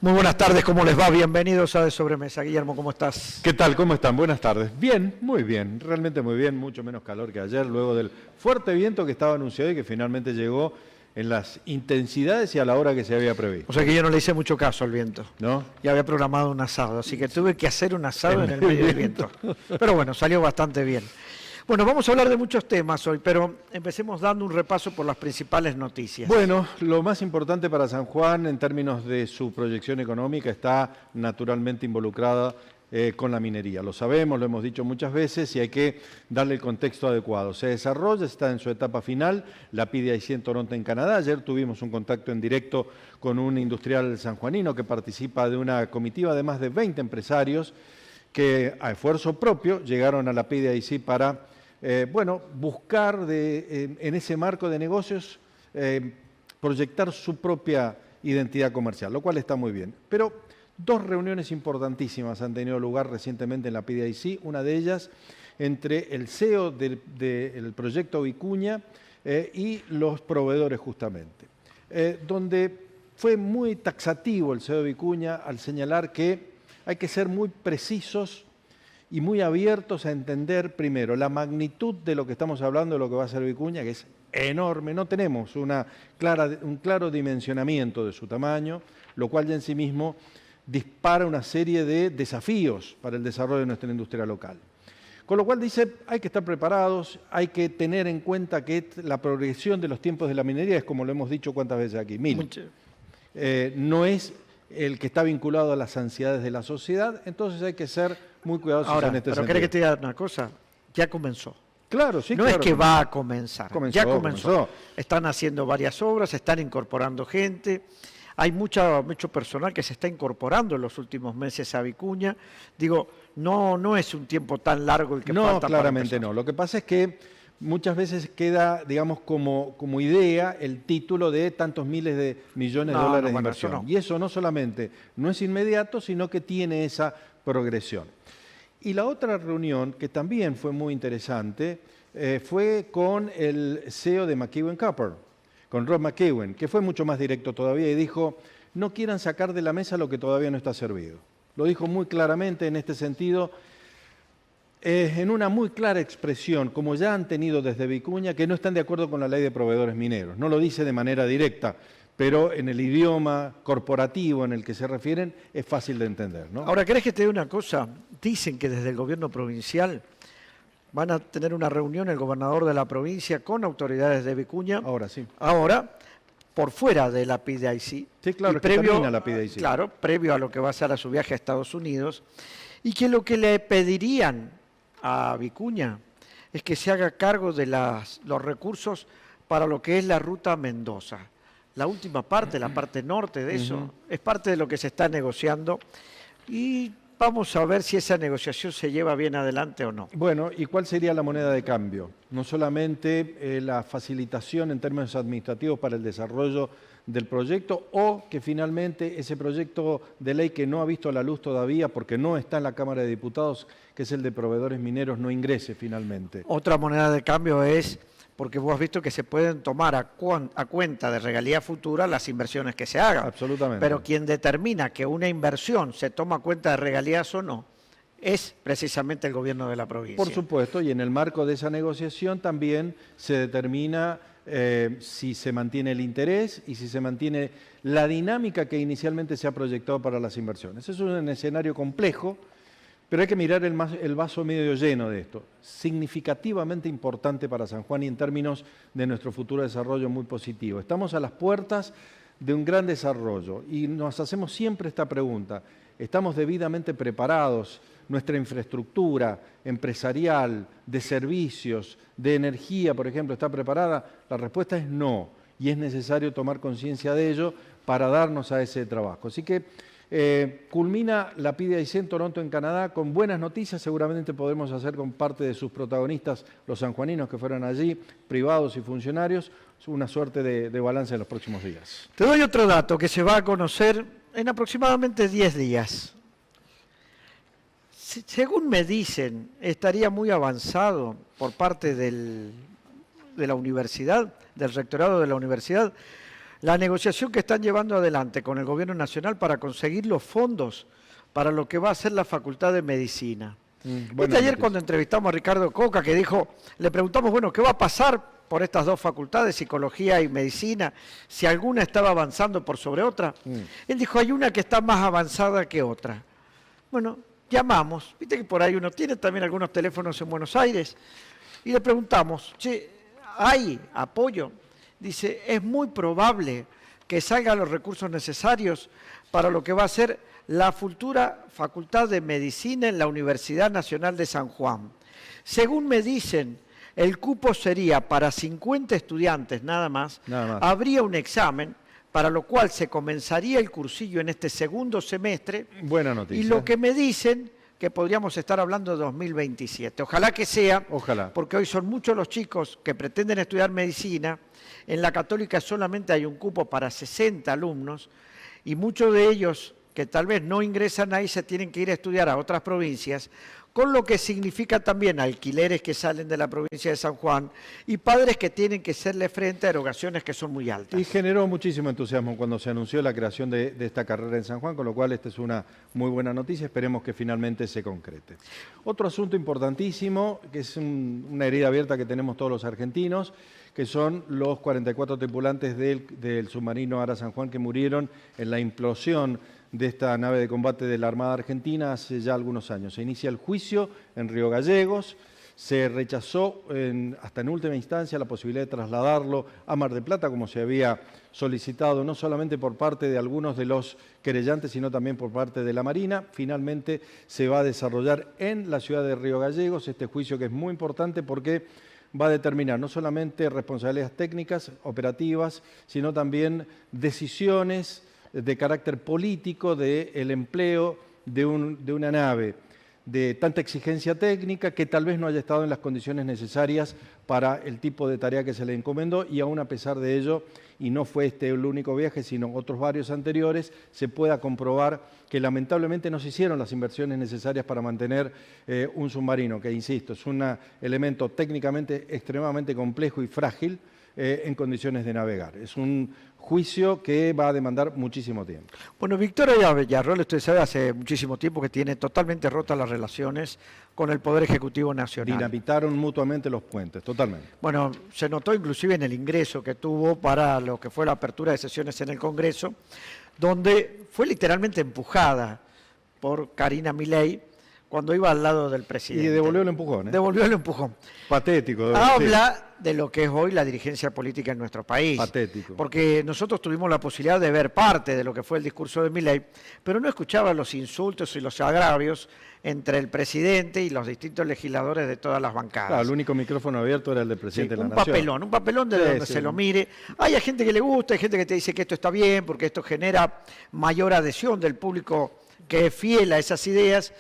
Muy buenas tardes, ¿cómo les va? Bienvenidos a De Sobremesa. Guillermo, ¿cómo estás? ¿Qué tal? ¿Cómo están? Buenas tardes. Bien, muy bien, realmente muy bien, mucho menos calor que ayer, luego del fuerte viento que estaba anunciado y que finalmente llegó en las intensidades y a la hora que se había previsto. O sea que yo no le hice mucho caso al viento. ¿No? Y había programado un asado, así que tuve que hacer un asado en el medio del viento. Pero bueno, salió bastante bien. Bueno, vamos a hablar de muchos temas hoy, pero empecemos dando un repaso por las principales noticias. Bueno, lo más importante para San Juan en términos de su proyección económica está naturalmente involucrada con la minería. Lo sabemos, lo hemos dicho muchas veces y hay que darle el contexto adecuado. Se desarrolla, está en su etapa final, la PDIC en Toronto, en Canadá. Ayer tuvimos un contacto en directo con un industrial sanjuanino que participa de una comitiva de más de 20 empresarios que a esfuerzo propio llegaron a la PDIC para buscar en ese marco de negocios proyectar su propia identidad comercial, lo cual está muy bien. Pero dos reuniones importantísimas han tenido lugar recientemente en la PDIC, una de ellas entre el CEO del proyecto Vicuña y los proveedores justamente, donde fue muy taxativo el CEO de Vicuña al señalar que hay que ser muy precisos y muy abiertos a entender primero la magnitud de lo que estamos hablando, de lo que va a ser Vicuña, que es enorme. No tenemos un claro dimensionamiento de su tamaño, lo cual ya en sí mismo dispara una serie de desafíos para el desarrollo de nuestra industria local. Con lo cual dice, hay que estar preparados, hay que tener en cuenta que la progresión de los tiempos de la minería es, como lo hemos dicho cuántas veces aquí, no es el que está vinculado a las ansiedades de la sociedad, entonces hay que ser muy cuidadosos en este sentido. Pero ¿querés que te diga una cosa? Ya comenzó. Claro, sí, no claro. es que va a comenzar, ya comenzó. Comenzó. Están haciendo varias obras, están incorporando gente, hay mucho personal que se está incorporando en los últimos meses a Vicuña. Digo, no es un tiempo tan largo el que falta. No, claramente no. Lo que pasa es que muchas veces queda, digamos, como idea el título de tantos miles de millones de dólares de inversión. Y eso no solamente no es inmediato, sino que tiene esa progresión. Y la otra reunión, que también fue muy interesante, fue con el CEO de McEwen Copper, con Rob McEwen, que fue mucho más directo todavía y dijo, no quieran sacar de la mesa lo que todavía no está servido. Lo dijo muy claramente en este sentido, en una muy clara expresión, como ya han tenido desde Vicuña, que no están de acuerdo con la ley de proveedores mineros. No lo dice de manera directa, pero en el idioma corporativo en el que se refieren es fácil de entender, ¿no? Ahora, ¿querés que te diga una cosa? Dicen que desde el gobierno provincial van a tener una reunión el gobernador de la provincia con autoridades de Vicuña. Ahora sí. Ahora, por fuera de la PDIC. Sí, claro, y previo, termina la PDIC. Claro, previo a lo que va a ser a su viaje a Estados Unidos, y que lo que le pedirían a Vicuña es que se haga cargo de los recursos para lo que es la ruta Mendoza. La última parte, la parte norte de eso, es parte de lo que se está negociando y vamos a ver si esa negociación se lleva bien adelante o no. Bueno, ¿y cuál sería la moneda de cambio? No solamente la facilitación en términos administrativos para el desarrollo del proyecto o que finalmente ese proyecto de ley que no ha visto la luz todavía porque no está en la Cámara de Diputados, que es el de proveedores mineros, no ingrese finalmente. Otra moneda de cambio es, porque vos has visto que se pueden tomar a cuenta de regalía futura las inversiones que se hagan. Absolutamente. Pero quien determina que una inversión se toma a cuenta de regalías o no, es precisamente el gobierno de la provincia. Por supuesto, y en el marco de esa negociación también se determina si se mantiene el interés y si se mantiene la dinámica que inicialmente se ha proyectado para las inversiones. Es un escenario complejo, pero hay que mirar el vaso medio lleno de esto. Significativamente importante para San Juan y en términos de nuestro futuro desarrollo muy positivo. Estamos a las puertas de un gran desarrollo y nos hacemos siempre esta pregunta. ¿Estamos debidamente preparados? ¿Nuestra infraestructura empresarial, de servicios, de energía, por ejemplo, está preparada? La respuesta es no, y es necesario tomar conciencia de ello para darnos a ese trabajo. Así que culmina la PDIC en Toronto, en Canadá, con buenas noticias. Seguramente podremos hacer con parte de sus protagonistas, los sanjuaninos que fueron allí, privados y funcionarios, una suerte de balance en los próximos días. Te doy otro dato que se va a conocer en aproximadamente 10 días. Según me dicen, estaría muy avanzado por parte de la universidad, del rectorado de la universidad, la negociación que están llevando adelante con el Gobierno Nacional para conseguir los fondos para lo que va a ser la Facultad de Medicina. Ayer cuando entrevistamos a Ricardo Coca, que dijo, le preguntamos, bueno, ¿qué va a pasar por estas dos facultades, psicología y medicina, si alguna estaba avanzando por sobre otra? Él dijo, hay una que está más avanzada que otra. Bueno, llamamos, viste que por ahí uno tiene también algunos teléfonos en Buenos Aires, y le preguntamos, che, ¿hay apoyo? Dice, es muy probable que salgan los recursos necesarios para lo que va a ser la futura Facultad de Medicina en la Universidad Nacional de San Juan. Según me dicen, el cupo sería para 50 estudiantes nada más. Habría un examen, para lo cual se comenzaría el cursillo en este segundo semestre. Buena noticia. Y lo que me dicen, que podríamos estar hablando de 2027. Ojalá que sea, porque hoy son muchos los chicos que pretenden estudiar medicina. En la Católica solamente hay un cupo para 60 alumnos y muchos de ellos que tal vez no ingresan ahí se tienen que ir a estudiar a otras provincias, con lo que significa también alquileres que salen de la provincia de San Juan y padres que tienen que hacerle frente a erogaciones que son muy altas. Y generó muchísimo entusiasmo cuando se anunció la creación de esta carrera en San Juan, con lo cual esta es una muy buena noticia, esperemos que finalmente se concrete. Otro asunto importantísimo, que es una herida abierta que tenemos todos los argentinos, que son los 44 tripulantes del submarino Ara San Juan que murieron en la implosión de esta nave de combate de la Armada Argentina hace ya algunos años. Se inicia el juicio en Río Gallegos, se rechazó hasta en última instancia la posibilidad de trasladarlo a Mar del Plata, como se había solicitado, no solamente por parte de algunos de los querellantes, sino también por parte de la Marina. Finalmente se va a desarrollar en la ciudad de Río Gallegos este juicio, que es muy importante porque va a determinar no solamente responsabilidades técnicas, operativas, sino también decisiones de carácter político del empleo de una nave de tanta exigencia técnica que tal vez no haya estado en las condiciones necesarias para el tipo de tarea que se le encomendó, y aún a pesar de ello, y no fue este el único viaje, sino otros varios anteriores, se pueda comprobar que lamentablemente no se hicieron las inversiones necesarias para mantener un submarino, que insisto, es un elemento técnicamente extremadamente complejo y frágil en condiciones de navegar. Es un juicio que va a demandar muchísimo tiempo. Bueno, Victoria Villarroel, usted sabe, hace muchísimo tiempo que tiene totalmente rotas las relaciones con el Poder Ejecutivo Nacional. Dinamitaron mutuamente los puentes, totalmente. Bueno, se notó inclusive en el ingreso que tuvo para lo que fue la apertura de sesiones en el Congreso, donde fue literalmente empujada por Karina Milei cuando iba al lado del presidente. Y devolvió el empujón, ¿eh? Devolvió el empujón. Patético. Habla de lo que es hoy la dirigencia política en nuestro país. Patético. Porque nosotros tuvimos la posibilidad de ver parte de lo que fue el discurso de Milei, pero no escuchaba los insultos y los agravios entre el presidente y los distintos legisladores de todas las bancadas. Claro, el único micrófono abierto era el del presidente de la Nación. Un papelón de donde se lo mire. Hay gente que le gusta, hay gente que te dice que esto está bien, porque esto genera mayor adhesión del público que es fiel a esas ideas.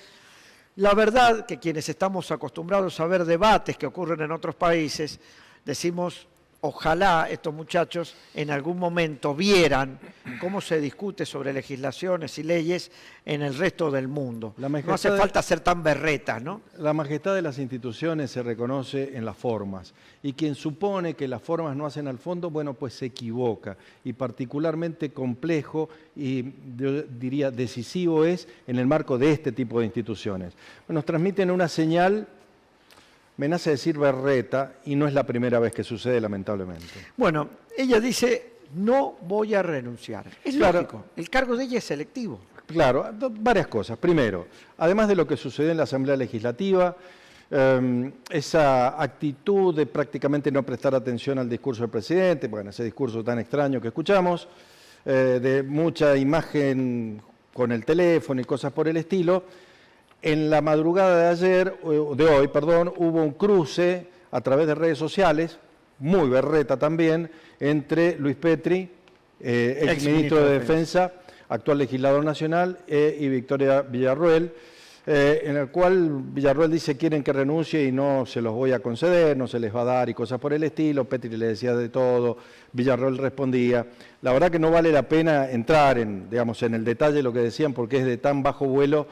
La verdad que quienes estamos acostumbrados a ver debates que ocurren en otros países, decimos, ojalá estos muchachos en algún momento vieran cómo se discute sobre legislaciones y leyes en el resto del mundo. No hace falta ser tan berretas, ¿no? La majestad de las instituciones se reconoce en las formas, y quien supone que las formas no hacen al fondo, bueno, pues se equivoca, y particularmente complejo y yo diría decisivo es en el marco de este tipo de instituciones. Nos transmiten una señal. Me nace decir berreta, y no es la primera vez que sucede, lamentablemente. Bueno, ella dice, no voy a renunciar. Es lógico, el cargo de ella es selectivo. Claro, varias cosas. Primero, además de lo que sucedió en la Asamblea Legislativa, esa actitud de prácticamente no prestar atención al discurso del presidente, bueno, ese discurso tan extraño que escuchamos, de mucha imagen con el teléfono y cosas por el estilo. En la madrugada de hoy, hubo un cruce a través de redes sociales, muy berreta también, entre Luis Petri, ex ministro de Defensa, actual legislador nacional, y Victoria Villarroel, en el cual Villarroel dice quieren que renuncie y no se los voy a conceder, no se les va a dar y cosas por el estilo. Petri le decía de todo, Villarroel respondía. La verdad que no vale la pena entrar en el detalle de lo que decían, porque es de tan bajo vuelo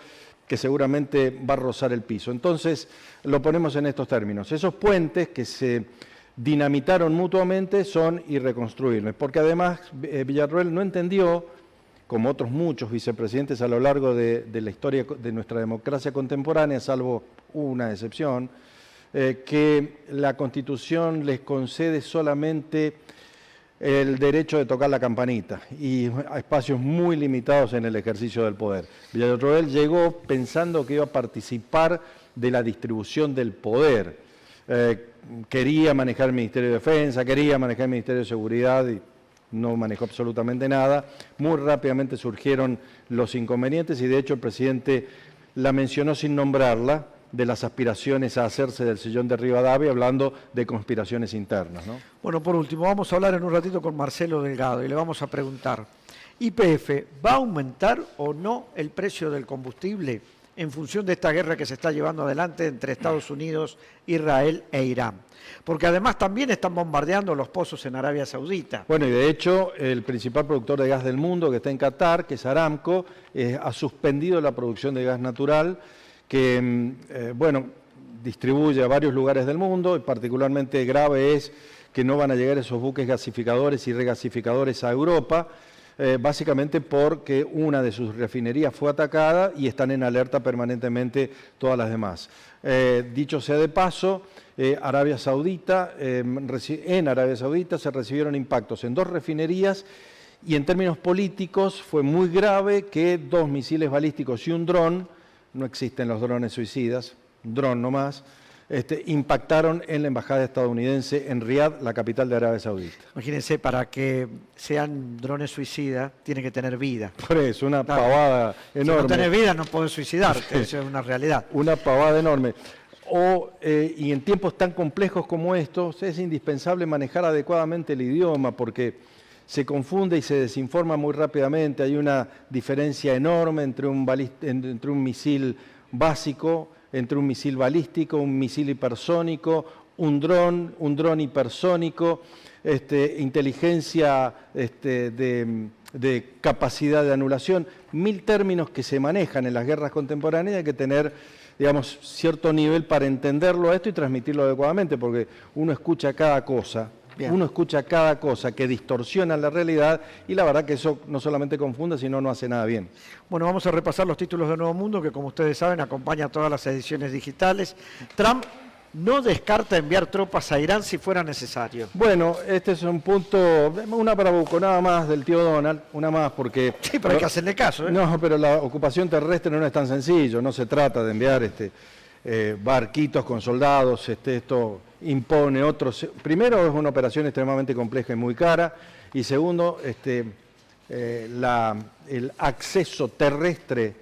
que seguramente va a rozar el piso. Entonces, lo ponemos en estos términos. Esos puentes que se dinamitaron mutuamente son irreconstruibles, porque además Villarroel no entendió, como otros muchos vicepresidentes a lo largo de la historia de nuestra democracia contemporánea, salvo una excepción, que la Constitución les concede solamente el derecho de tocar la campanita y a espacios muy limitados en el ejercicio del poder. Villarroel llegó pensando que iba a participar de la distribución del poder. Quería manejar el Ministerio de Defensa, quería manejar el Ministerio de Seguridad y no manejó absolutamente nada. Muy rápidamente surgieron los inconvenientes y de hecho el presidente la mencionó sin nombrarla, de las aspiraciones a hacerse del sillón de Rivadavia, hablando de conspiraciones internas, ¿no? Bueno, por último, vamos a hablar en un ratito con Marcelo Delgado y le vamos a preguntar, ¿YPF va a aumentar o no el precio del combustible en función de esta guerra que se está llevando adelante entre Estados Unidos, Israel e Irán? Porque además también están bombardeando los pozos en Arabia Saudita. Bueno, y de hecho el principal productor de gas del mundo, que está en Qatar, que es Aramco, ha suspendido la producción de gas natural, que, distribuye a varios lugares del mundo, y particularmente grave es que no van a llegar esos buques gasificadores y regasificadores a Europa, básicamente porque una de sus refinerías fue atacada y están en alerta permanentemente todas las demás. Dicho sea de paso, en Arabia Saudita se recibieron impactos en 2 refinerías y en términos políticos fue muy grave que 2 misiles balísticos y un dron, no existen los drones suicidas, un dron nomás, impactaron en la embajada estadounidense en Riad, la capital de Arabia Saudita. Imagínense, para que sean drones suicidas, tienen que tener vida. Por eso, una pavada enorme. Si no tenés vida, no podés suicidarte, eso es una realidad. Una pavada enorme. Y en tiempos tan complejos como estos, es indispensable manejar adecuadamente el idioma, porque se confunde y se desinforma muy rápidamente. Hay una diferencia enorme entre un misil básico, entre un misil balístico, un misil hipersónico, un dron hipersónico, inteligencia de capacidad de anulación, 1000 términos que se manejan en las guerras contemporáneas. Hay que tener, digamos, cierto nivel para entenderlo esto y transmitirlo adecuadamente, porque uno escucha cada cosa. Bien. Uno escucha cada cosa que distorsiona la realidad y la verdad que eso no solamente confunde, sino no hace nada bien. Bueno, vamos a repasar los títulos de Nuevo Mundo, que como ustedes saben acompaña todas las ediciones digitales. Trump no descarta enviar tropas a Irán si fuera necesario. Bueno, este es un punto, una bravuconada más del tío Donald, una más porque... Sí, pero hay que hacerle caso, ¿eh? No, pero la ocupación terrestre no es tan sencillo, no se trata de enviar barquitos con soldados, esto impone otros. Primero, es una operación extremadamente compleja y muy cara, y segundo, el acceso terrestre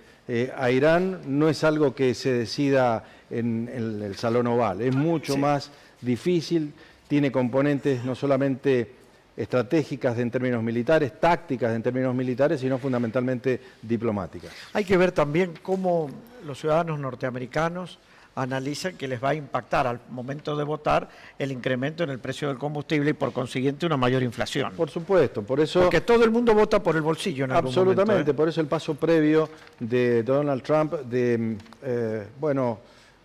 a Irán no es algo que se decida en el Salón Oval, es mucho más difícil, tiene componentes no solamente estratégicas en términos militares, tácticas en términos militares, sino fundamentalmente diplomáticas. Hay que ver también cómo los ciudadanos norteamericanos analizan que les va a impactar al momento de votar el incremento en el precio del combustible y por consiguiente una mayor inflación. Por supuesto, por eso... Porque todo el mundo vota por el bolsillo en algún momento. Absolutamente, por eso el paso previo de Donald Trump de,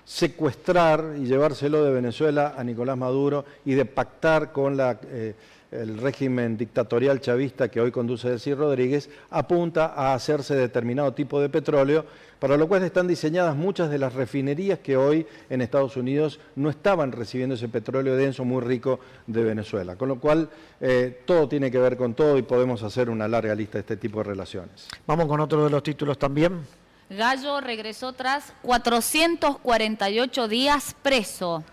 secuestrar y llevárselo de Venezuela a Nicolás Maduro y de pactar con el régimen dictatorial chavista que hoy conduce Delcy Rodríguez, apunta a hacerse determinado tipo de petróleo, para lo cual están diseñadas muchas de las refinerías que hoy en Estados Unidos no estaban recibiendo ese petróleo denso muy rico de Venezuela. Con lo cual, todo tiene que ver con todo y podemos hacer una larga lista de este tipo de relaciones. Vamos con otro de los títulos también. Gallo regresó tras 448 días preso.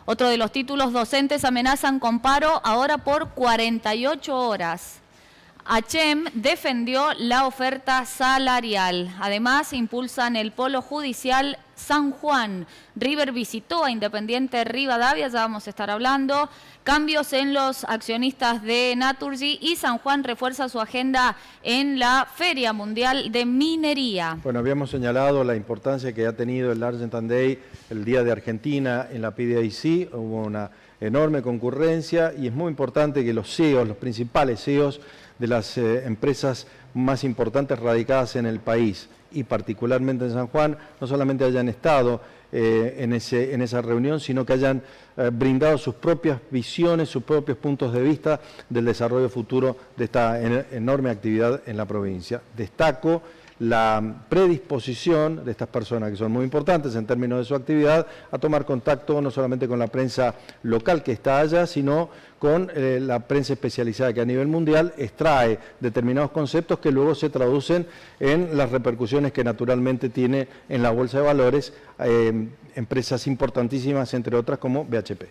Otro de los títulos: docentes amenazan con paro ahora por 48 horas. ACHEM defendió la oferta salarial. Además, impulsan el polo judicial San Juan. River visitó a Independiente Rivadavia, ya vamos a estar hablando. Cambios en los accionistas de Naturgy y San Juan refuerza su agenda en la Feria Mundial de Minería. Bueno, habíamos señalado la importancia que ha tenido el Argentine Day, el Día de Argentina, en la PDAC. Hubo una enorme concurrencia y es muy importante que los CEOs, los principales CEOs de las empresas más importantes radicadas en el país y particularmente en San Juan, no solamente hayan estado en esa reunión, sino que hayan brindado sus propias visiones, sus propios puntos de vista del desarrollo futuro de esta enorme actividad en la provincia. Destaco la predisposición de estas personas, que son muy importantes en términos de su actividad, a tomar contacto no solamente con la prensa local que está allá, sino con la prensa especializada que a nivel mundial extrae determinados conceptos que luego se traducen en las repercusiones que naturalmente tiene en la bolsa de valores empresas importantísimas, entre otras como BHP.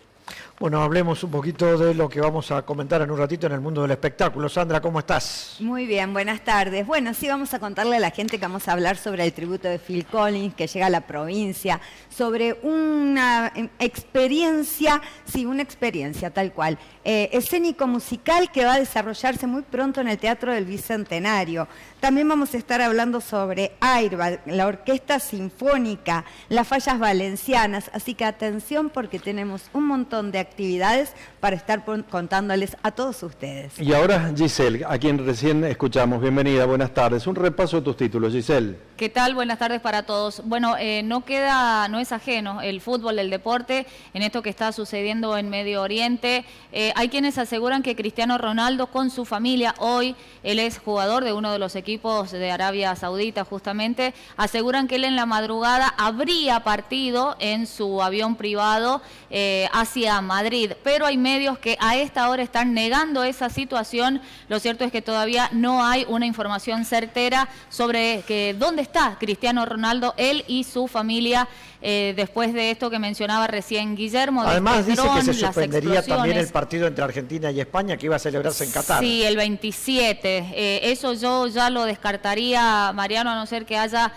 Bueno, hablemos un poquito de lo que vamos a comentar en un ratito en el mundo del espectáculo. Sandra, ¿cómo estás? Muy bien, buenas tardes. Bueno, sí, vamos a contarle a la gente que vamos a hablar sobre el tributo de Phil Collins que llega a la provincia, sobre una experiencia, sí, una experiencia tal cual, escénico-musical que va a desarrollarse muy pronto en el Teatro del Bicentenario. También vamos a estar hablando sobre AIRBA, la Orquesta Sinfónica, las Fallas Valencianas, así que atención porque tenemos un montón de actividades para estar contándoles a todos ustedes. Y ahora Giselle, a quien recién escuchamos. Bienvenida, buenas tardes. Un repaso de tus títulos, Giselle. ¿Qué tal? Buenas tardes para todos. Bueno, no es ajeno el fútbol, el deporte, en esto que está sucediendo en Medio Oriente. Hay quienes aseguran que Cristiano Ronaldo con su familia, hoy él es jugador de uno de los equipos de Arabia Saudita justamente, aseguran que él en la madrugada habría partido en su avión privado hacia Madrid, pero hay medios que a esta hora están negando esa situación. Lo cierto es que todavía no hay una información certera sobre dónde está Cristiano Ronaldo, él y su familia, después de esto que mencionaba recién Guillermo. Además dice que se suspendería también el partido entre Argentina y España que iba a celebrarse en Qatar. Sí, el 27. Eso yo ya lo descartaría, Mariano, a no ser que haya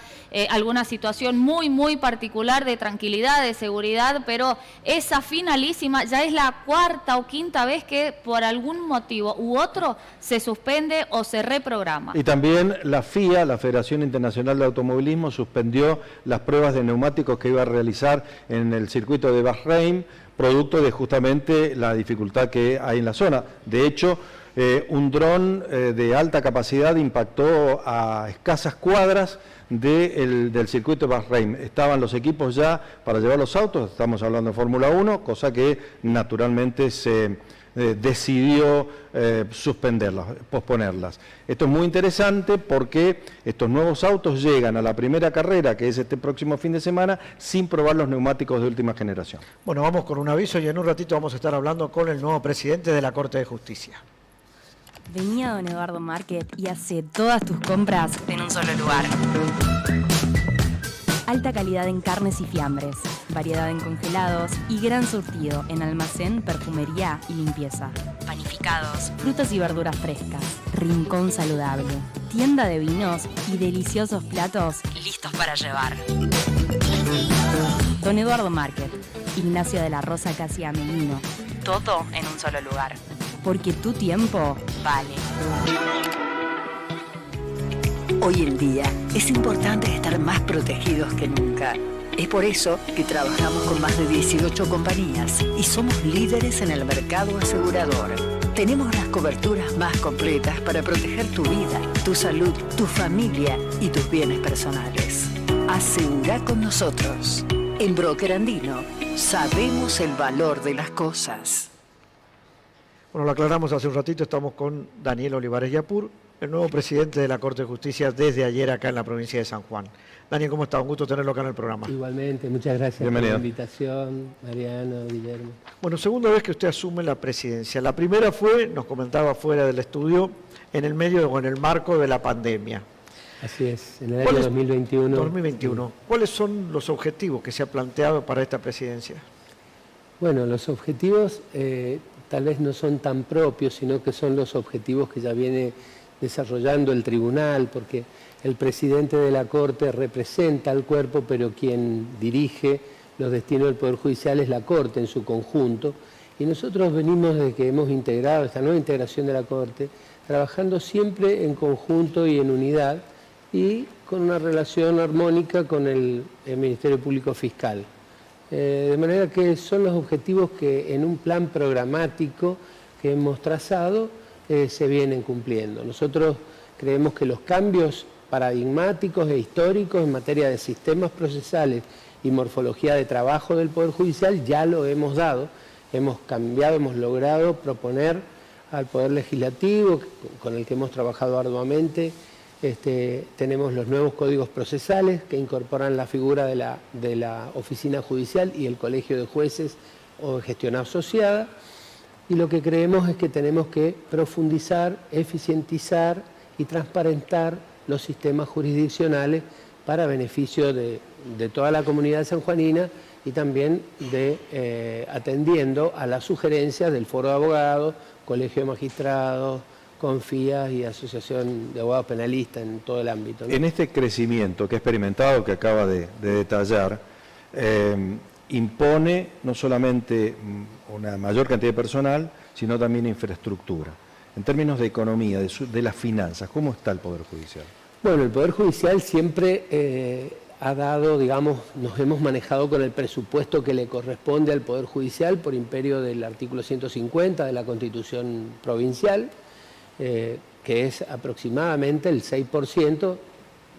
alguna situación muy, muy particular de tranquilidad, de seguridad, pero esa finalísima ya es la cuarta o quinta vez que por algún motivo u otro se suspende o se reprograma. Y también la FIA, la Federación Internacional de Automovilismo, suspendió las pruebas de neumáticos que iba a realizar en el circuito de Bahrein, producto de justamente la dificultad que hay en la zona. De hecho, un dron de alta capacidad impactó a escasas cuadras del circuito de Bahrein. Estaban los equipos ya para llevar los autos, estamos hablando de Fórmula 1, cosa que naturalmente se decidió suspenderlas, posponerlas. Esto es muy interesante porque estos nuevos autos llegan a la primera carrera, que es este próximo fin de semana, sin probar los neumáticos de última generación. Bueno, vamos con un aviso y en un ratito vamos a estar hablando con el nuevo presidente de la Corte de Justicia. Vení a Don Eduardo Market y hace todas tus compras en un solo lugar. Alta calidad en carnes y fiambres, variedad en congelados y gran surtido en almacén, perfumería y limpieza. Panificados, frutas y verduras frescas, rincón saludable, tienda de vinos y deliciosos platos listos para llevar. Don Eduardo Market, Ignacio de la Rosa casi Amelino, todo en un solo lugar. Porque tu tiempo vale. Hoy en día es importante estar más protegidos que nunca. Es por eso que trabajamos con más de 18 compañías y somos líderes en el mercado asegurador. Tenemos las coberturas más completas para proteger tu vida, tu salud, tu familia y tus bienes personales. Asegura con nosotros. En Broker Andino sabemos el valor de las cosas. Bueno, lo aclaramos hace un ratito, estamos con Daniel Olivares Yapur, el nuevo presidente de la Corte de Justicia desde ayer acá en la provincia de San Juan. Daniel, ¿cómo está? Un gusto tenerlo acá en el programa. Igualmente, muchas gracias Bienvenido. por la invitación, Mariano, Guillermo. Bueno, segunda vez que usted asume la presidencia. La primera fue, nos comentaba fuera del estudio, en el medio o en el marco de la pandemia. Así es, en el año 2021. 2021. Sí. ¿Cuáles son los objetivos que se ha planteado para esta presidencia? Bueno, los objetivos tal vez no son tan propios, sino que son los objetivos que ya viene desarrollando el tribunal, porque el presidente de la Corte representa al cuerpo, pero quien dirige los destinos del Poder Judicial es la Corte en su conjunto. Y nosotros venimos desde que hemos integrado esta nueva integración de la Corte, trabajando siempre en conjunto y en unidad, y con una relación armónica con el Ministerio Público Fiscal. De manera que son los objetivos que en un plan programático que hemos trazado se vienen cumpliendo. Nosotros creemos que los cambios paradigmáticos e históricos en materia de sistemas procesales y morfología de trabajo del Poder Judicial ya lo hemos dado, hemos cambiado, hemos logrado proponer al Poder Legislativo, con el que hemos trabajado arduamente. Tenemos los nuevos códigos procesales que incorporan la figura de la oficina judicial y el colegio de jueces o de gestión asociada, y lo que creemos es que tenemos que profundizar, eficientizar y transparentar los sistemas jurisdiccionales para beneficio de toda la comunidad sanjuanina y también atendiendo a las sugerencias del Foro de Abogados, Colegio de Magistrados, Confías y Asociación de Abogados Penalistas en todo el ámbito, ¿no? En este crecimiento que ha experimentado, que acaba de detallar, impone no solamente una mayor cantidad de personal, sino también infraestructura. En términos de economía, de las finanzas, ¿cómo está el Poder Judicial? Bueno, el Poder Judicial siempre ha dado, digamos, nos hemos manejado con el presupuesto que le corresponde al Poder Judicial por imperio del artículo 150 de la Constitución Provincial, que es aproximadamente el 6%,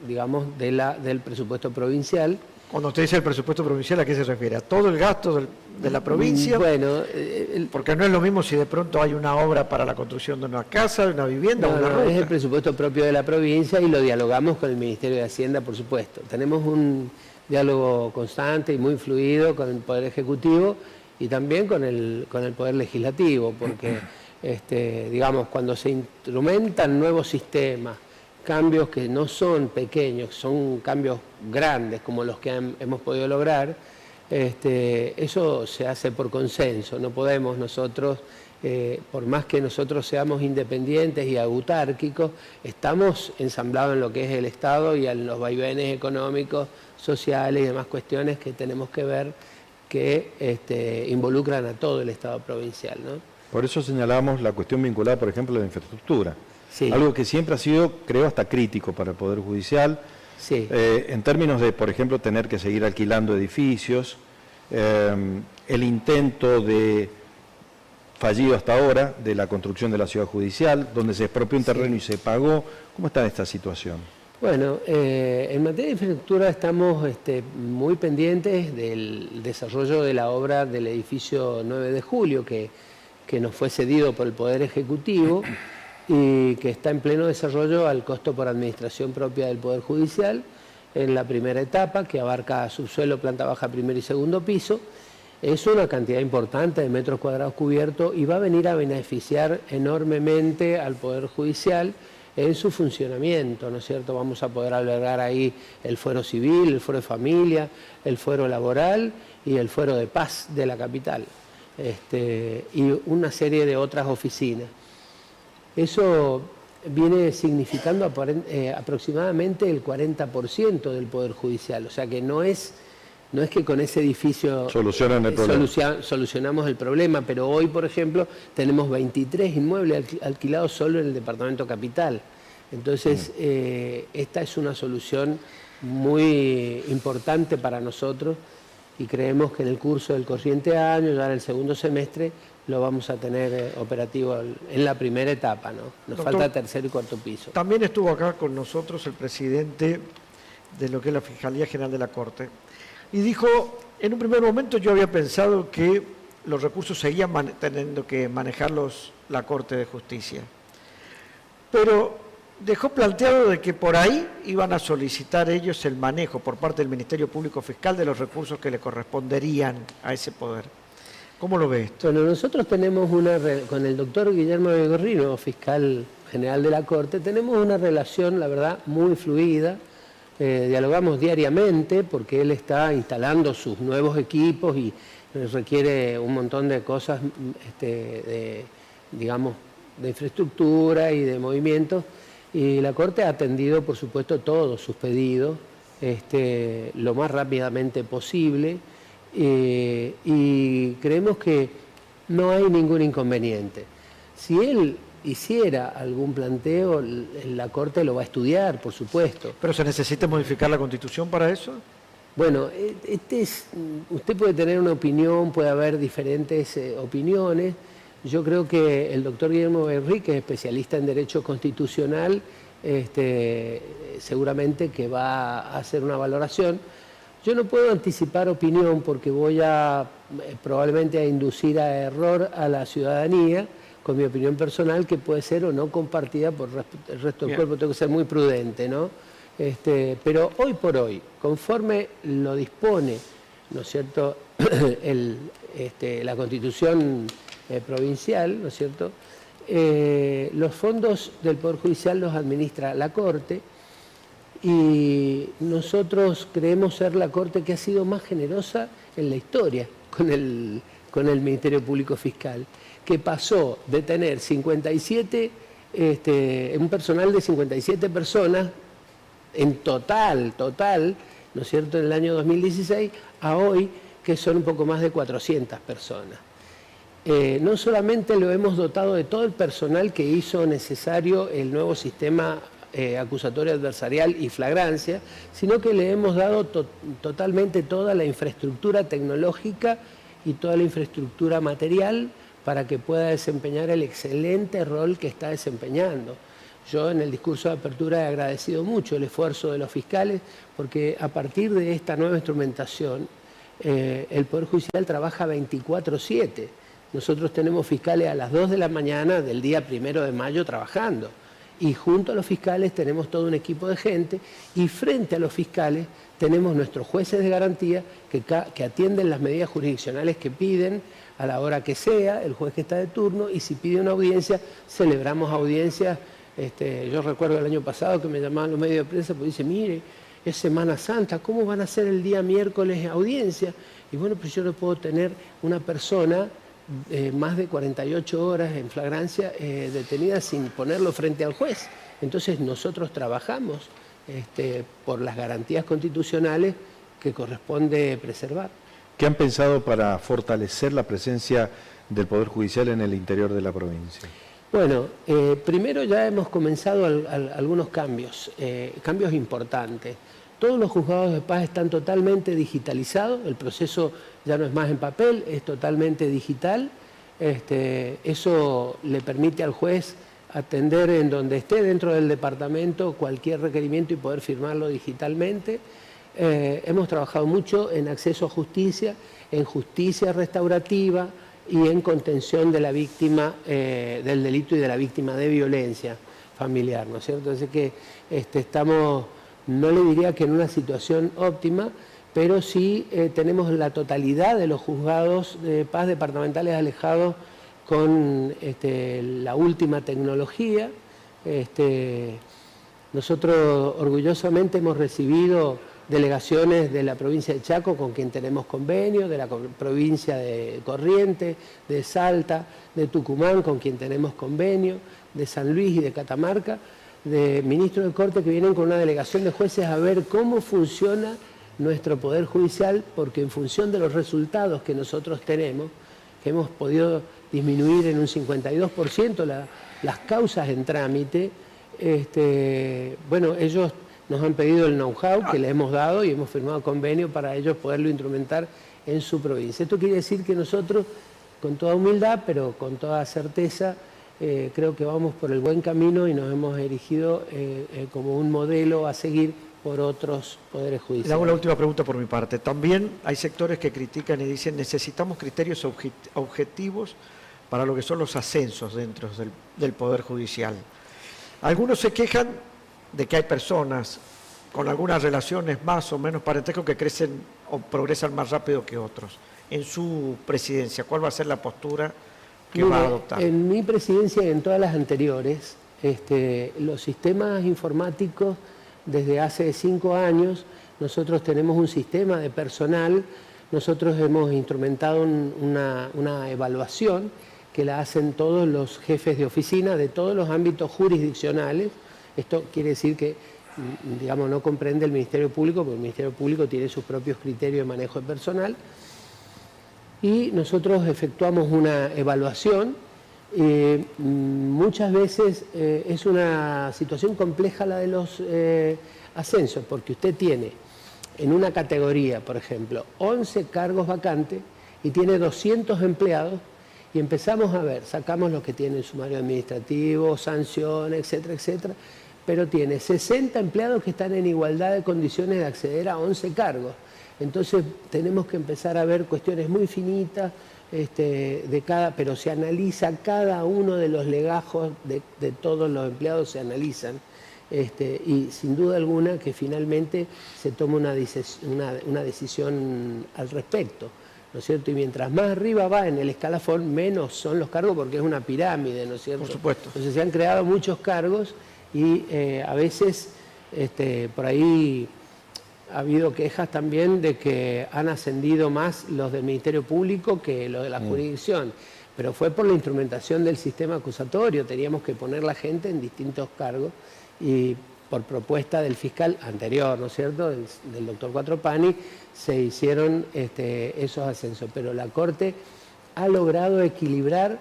digamos, del presupuesto provincial. Cuando usted dice el presupuesto provincial, ¿a qué se refiere? ¿A todo el gasto de la provincia? Bueno, porque no es lo mismo si de pronto hay una obra para la construcción de una casa, de una vivienda, no, una ruta. es el presupuesto propio de la provincia y lo dialogamos con el Ministerio de Hacienda, por supuesto. Tenemos un diálogo constante y muy fluido con el Poder Ejecutivo y también con el Poder Legislativo, porque digamos, cuando se instrumentan nuevos sistemas, cambios que no son pequeños, son cambios grandes como los que hemos podido lograr, eso se hace por consenso. No podemos nosotros, por más que nosotros seamos independientes y autárquicos, estamos ensamblados en lo que es el Estado y en los vaivenes económicos, sociales y demás cuestiones que tenemos que ver que involucran a todo el Estado provincial, ¿no? Por eso señalamos la cuestión vinculada, por ejemplo, a la infraestructura. Sí. Algo que siempre ha sido, creo, hasta crítico para el Poder Judicial, Sí. En términos de, por ejemplo, tener que seguir alquilando edificios, el intento fallido hasta ahora de la construcción de la ciudad judicial, donde se expropió un terreno y se pagó. ¿Cómo está esta situación? Bueno, en materia de infraestructura estamos muy pendientes del desarrollo de la obra del edificio 9 de Julio, que nos fue cedido por el Poder Ejecutivo y que está en pleno desarrollo al costo por administración propia del Poder Judicial, en la primera etapa, que abarca subsuelo, planta baja, primer y segundo piso. Es una cantidad importante de metros cuadrados cubiertos y va a venir a beneficiar enormemente al Poder Judicial en su funcionamiento, ¿no es cierto? Vamos a poder albergar ahí el fuero civil, el fuero de familia, el fuero laboral y el fuero de paz de la capital, y una serie de otras oficinas. Eso viene significando aproximadamente el 40% del Poder Judicial, o sea que no es que con ese edificio solucionamos el problema, pero hoy, por ejemplo, tenemos 23 inmuebles alquilados solo en el departamento capital. Entonces, esta es una solución muy importante para nosotros y creemos que en el curso del corriente año, ya en el segundo semestre, lo vamos a tener operativo en la primera etapa, ¿no? Nos Doctor, falta tercer y cuarto piso. También estuvo acá con nosotros el presidente de lo que es la Fiscalía General de la Corte y dijo, en un primer momento yo había pensado que los recursos seguían teniendo que manejarlos la Corte de Justicia, pero dejó planteado de que por ahí iban a solicitar ellos el manejo por parte del Ministerio Público Fiscal de los recursos que le corresponderían a ese poder. ¿Cómo lo ve esto? Bueno, nosotros tenemos con el doctor Guillermo Begorrino, fiscal general de la Corte, tenemos una relación, la verdad, muy fluida. Dialogamos diariamente porque él está instalando sus nuevos equipos y requiere un montón de cosas, digamos, de infraestructura y de movimientos. Y la Corte ha atendido, por supuesto, todos sus pedidos lo más rápidamente posible. Y creemos que no hay ningún inconveniente. Si él hiciera algún planteo, la Corte lo va a estudiar, por supuesto. ¿Pero se necesita modificar la Constitución para eso? Bueno, usted puede tener una opinión, puede haber diferentes opiniones. Yo creo que el doctor Guillermo Berri, que es especialista en Derecho Constitucional, seguramente que va a hacer una valoración. Yo no puedo anticipar opinión porque voy a probablemente a inducir a error a la ciudadanía con mi opinión personal, que puede ser o no compartida por el resto del cuerpo. Tengo que ser muy prudente, ¿no? Pero hoy por hoy, conforme lo dispone, ¿no es cierto?, la Constitución provincial, ¿no es cierto?, los fondos del Poder Judicial los administra la Corte, y nosotros creemos ser la Corte que ha sido más generosa en la historia con el Ministerio Público Fiscal, que pasó de tener 57, un personal de 57 personas en total, ¿no es cierto?, en el año 2016, a hoy, que son un poco más de 400 personas. No solamente lo hemos dotado de todo el personal que hizo necesario el nuevo sistema acusatorio adversarial y flagrancia, sino que le hemos dado totalmente toda la infraestructura tecnológica y toda la infraestructura material para que pueda desempeñar el excelente rol que está desempeñando. Yo en el discurso de apertura he agradecido mucho el esfuerzo de los fiscales, porque a partir de esta nueva instrumentación el Poder Judicial trabaja 24/7. Nosotros tenemos fiscales a las 2 de la mañana del día 1 de mayo trabajando, y junto a los fiscales tenemos todo un equipo de gente, y frente a los fiscales tenemos nuestros jueces de garantía que atienden las medidas jurisdiccionales que piden a la hora que sea, el juez que está de turno, y si pide una audiencia, celebramos audiencias. Yo recuerdo el año pasado que me llamaban los medios de prensa porque dice, mire, es Semana Santa, ¿cómo van a hacer el día miércoles audiencia? Y bueno, pues yo no puedo tener una persona más de 48 horas en flagrancia detenida sin ponerlo frente al juez. Entonces nosotros trabajamos por las garantías constitucionales que corresponde preservar. ¿Qué han pensado para fortalecer la presencia del Poder Judicial en el interior de la provincia? Bueno, primero ya hemos comenzado algunos cambios importantes. Todos los juzgados de paz están totalmente digitalizados, el proceso ya no es más en papel, es totalmente digital. Eso le permite al juez atender en donde esté dentro del departamento cualquier requerimiento y poder firmarlo digitalmente. Hemos trabajado mucho en acceso a justicia, en justicia restaurativa y en contención de la víctima del delito y de la víctima de violencia familiar, ¿no es cierto? Así que estamos, no le diría que en una situación óptima, pero sí tenemos la totalidad de los juzgados de paz departamentales alejados con la última tecnología. Nosotros orgullosamente hemos recibido delegaciones de la provincia de Chaco con quien tenemos convenio, de la provincia de Corrientes, de Salta, de Tucumán con quien tenemos convenio, de San Luis y de Catamarca, de ministros de Corte que vienen con una delegación de jueces a ver cómo funciona nuestro Poder Judicial, porque en función de los resultados que nosotros tenemos, que hemos podido disminuir en un 52% las causas en trámite, bueno, ellos nos han pedido el know-how que le hemos dado y hemos firmado convenio para ellos poderlo instrumentar en su provincia. Esto quiere decir que nosotros, con toda humildad, pero con toda certeza, creo que vamos por el buen camino y nos hemos erigido como un modelo a seguir por otros poderes judiciales. Le hago la última pregunta por mi parte. También hay sectores que critican y dicen necesitamos criterios objetivos para lo que son los ascensos dentro del Poder Judicial. Algunos se quejan de que hay personas con algunas relaciones más o menos parentesco que crecen o progresan más rápido que otros. En su presidencia, ¿cuál va a ser la postura que va a adoptar? En mi presidencia y en todas las anteriores, los sistemas informáticos, desde hace 5 años, nosotros tenemos un sistema de personal, nosotros hemos instrumentado una evaluación que la hacen todos los jefes de oficina de todos los ámbitos jurisdiccionales. Esto quiere decir que, digamos, no comprende el Ministerio Público, porque el Ministerio Público tiene sus propios criterios de manejo de personal. Y nosotros efectuamos una evaluación. Muchas veces es una situación compleja la de los ascensos, porque usted tiene en una categoría, por ejemplo, 11 cargos vacantes y tiene 200 empleados, y empezamos a ver, sacamos los que tienen sumario administrativo, sanciones, etcétera, etcétera, pero tiene 60 empleados que están en igualdad de condiciones de acceder a 11 cargos. Entonces tenemos que empezar a ver cuestiones muy finitas, pero se analiza cada uno de los legajos de todos los empleados, se analizan. Y sin duda alguna que finalmente se toma una decisión al respecto, ¿no es cierto? Y mientras más arriba va en el escalafón, menos son los cargos, porque es una pirámide, ¿no es cierto? Por supuesto. Entonces se han creado muchos cargos y a veces por ahí ha habido quejas también de que han ascendido más los del Ministerio Público que los de la jurisdicción, pero fue por la instrumentación del sistema acusatorio, teníamos que poner la gente en distintos cargos y por propuesta del fiscal anterior, ¿no es cierto?, del doctor Quattropani, se hicieron esos ascensos, pero la Corte ha logrado equilibrar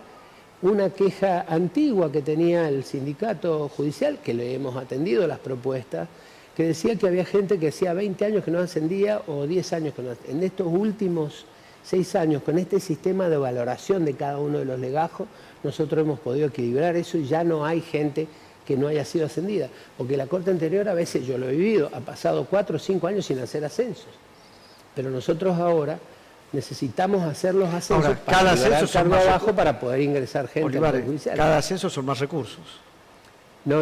una queja antigua que tenía el sindicato judicial, que le hemos atendido las propuestas, que decía que había gente que hacía 20 años que no ascendía o 10 años que no ascendía. En estos últimos 6 años, con este sistema de valoración de cada uno de los legajos, nosotros hemos podido equilibrar eso y ya no hay gente que no haya sido ascendida. Porque la Corte anterior, a veces yo lo he vivido, ha pasado 4 o 5 años sin hacer ascensos. Pero nosotros ahora necesitamos hacer los ascensos Ahora, para cada liberar ascenso son cargo más abajo para poder ingresar gente Olivares, al judicial. cada ascenso son más recursos. No.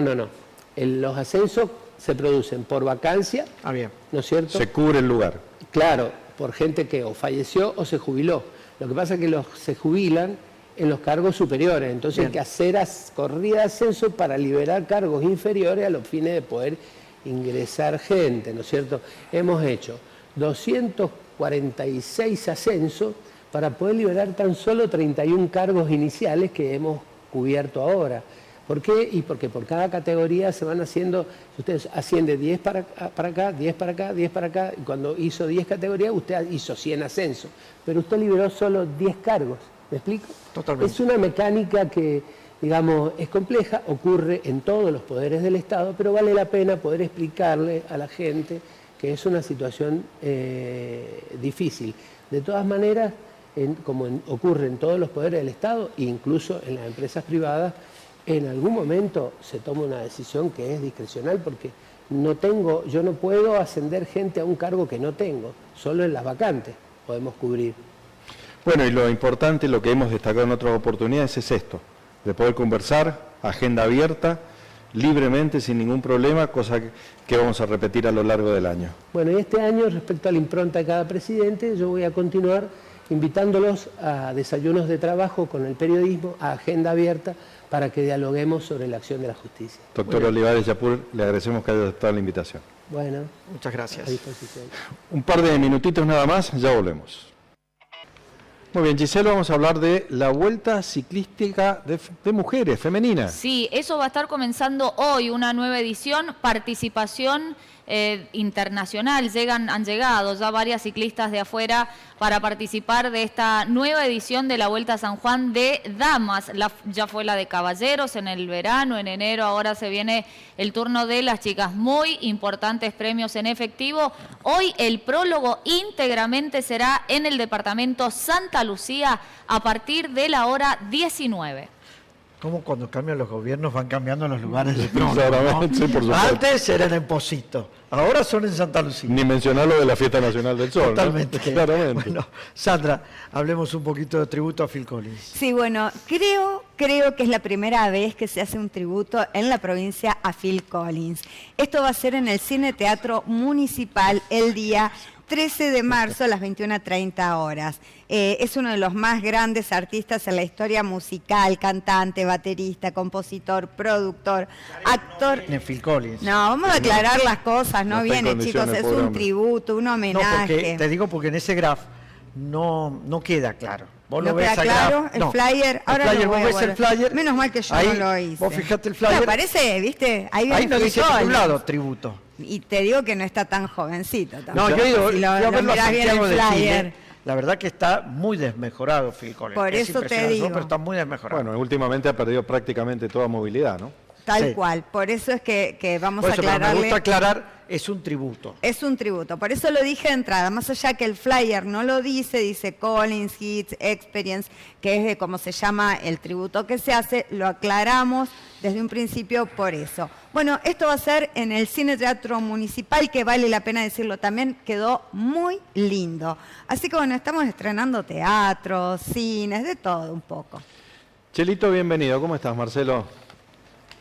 Los ascensos se producen por vacancia, Bien. ¿no es cierto? Se cubre el lugar. Claro, por gente que o falleció o se jubiló. Lo que pasa es que se jubilan en los cargos superiores, entonces Bien. hay que hacer corrida de ascenso para liberar cargos inferiores a los fines de poder ingresar gente, ¿no es cierto? Hemos hecho 246 ascensos para poder liberar tan solo 31 cargos iniciales que hemos cubierto ahora. ¿Por qué? Y porque por cada categoría se van haciendo, si usted asciende 10 para acá, 10 para acá, 10 para acá, y cuando hizo 10 categorías usted hizo 100 ascensos, pero usted liberó solo 10 cargos, ¿me explico? Totalmente. Es una mecánica que, digamos, es compleja, ocurre en todos los poderes del Estado, pero vale la pena poder explicarle a la gente que es una situación difícil. De todas maneras, como ocurre en todos los poderes del Estado, e incluso en las empresas privadas, en algún momento se toma una decisión que es discrecional porque yo no puedo ascender gente a un cargo que no tengo, solo en las vacantes podemos cubrir. Bueno, y lo importante, lo que hemos destacado en otras oportunidades es esto, de poder conversar, agenda abierta, libremente, sin ningún problema, cosa que vamos a repetir a lo largo del año. Bueno, y este año, respecto a la impronta de cada presidente, yo voy a continuar invitándolos a desayunos de trabajo con el periodismo, a agenda abierta, para que dialoguemos sobre la acción de la justicia. Doctor Olivares Yapur, le agradecemos que haya aceptado la invitación. Bueno, Muchas gracias. a disposición. Un par de minutitos nada más, ya volvemos. Muy bien, Giselle, vamos a hablar de la Vuelta Ciclística de Mujeres, femenina. Sí, eso va a estar comenzando hoy, una nueva edición, participación internacional. Han llegado ya varias ciclistas de afuera para participar de esta nueva edición de la Vuelta a San Juan de Damas. Ya fue la de caballeros en el verano, en enero, ahora se viene el turno de las chicas. Muy importantes premios en efectivo. Hoy el prólogo íntegramente será en el departamento Santa Lucía a partir de la hora 19. ¿Cómo cuando cambian los gobiernos van cambiando los lugares de prólogo, Claramente, sí, por supuesto. Antes eran en Posito, ahora son en Santa Lucía. Ni mencionar lo de la Fiesta Nacional del Sol. Totalmente. ¿no? Claramente. Bueno, Sandra, hablemos un poquito de tributo a Phil Collins. Sí, bueno, creo que es la primera vez que se hace un tributo en la provincia a Phil Collins. Esto va a ser en el Cine Teatro Municipal el día 13 de marzo a las 21:30 horas. Es uno de los más grandes artistas en la historia musical, cantante, baterista, compositor, productor, actor. En Phil Collins. No, vamos a aclarar las cosas, no No está en viene, chicos, condiciones, es pobre un hombre. tributo, un No, homenaje. porque te digo porque en ese graph no queda claro. Vos ¿No lo ves queda al claro? graph. El No. flyer, ahora el flyer, lo voy vos a ves el volver. flyer. Menos mal que yo ahí, no lo hice. Vos fijate el flyer. Me parece, ¿viste? Ahí viene Ahí no Phil dice ningún Collins. lado tributo. Y te digo que no está tan jovencito tampoco. No, yo he ido, Si fui a lo verlo a mirás bien Santiago el de flyer. Chile. La verdad que está muy desmejorado Phil Collins. Por Es eso te impresionante, digo. pero está muy desmejorado. Bueno, últimamente ha perdido prácticamente toda movilidad, ¿no? Tal Sí. cual. Por eso es que vamos Por a eso, pero me aclararle. gusta aclarar, es un tributo. Es un tributo, por eso lo dije de entrada, más allá que el flyer no lo dice Collins, Hits, Experience, que es de cómo se llama el tributo que se hace, lo aclaramos desde un principio por eso. Bueno, esto va a ser en el Cine Teatro Municipal, que vale la pena decirlo también, quedó muy lindo. Así que bueno, estamos estrenando teatros, cines, de todo un poco. Chelito, bienvenido. ¿Cómo estás, Marcelo?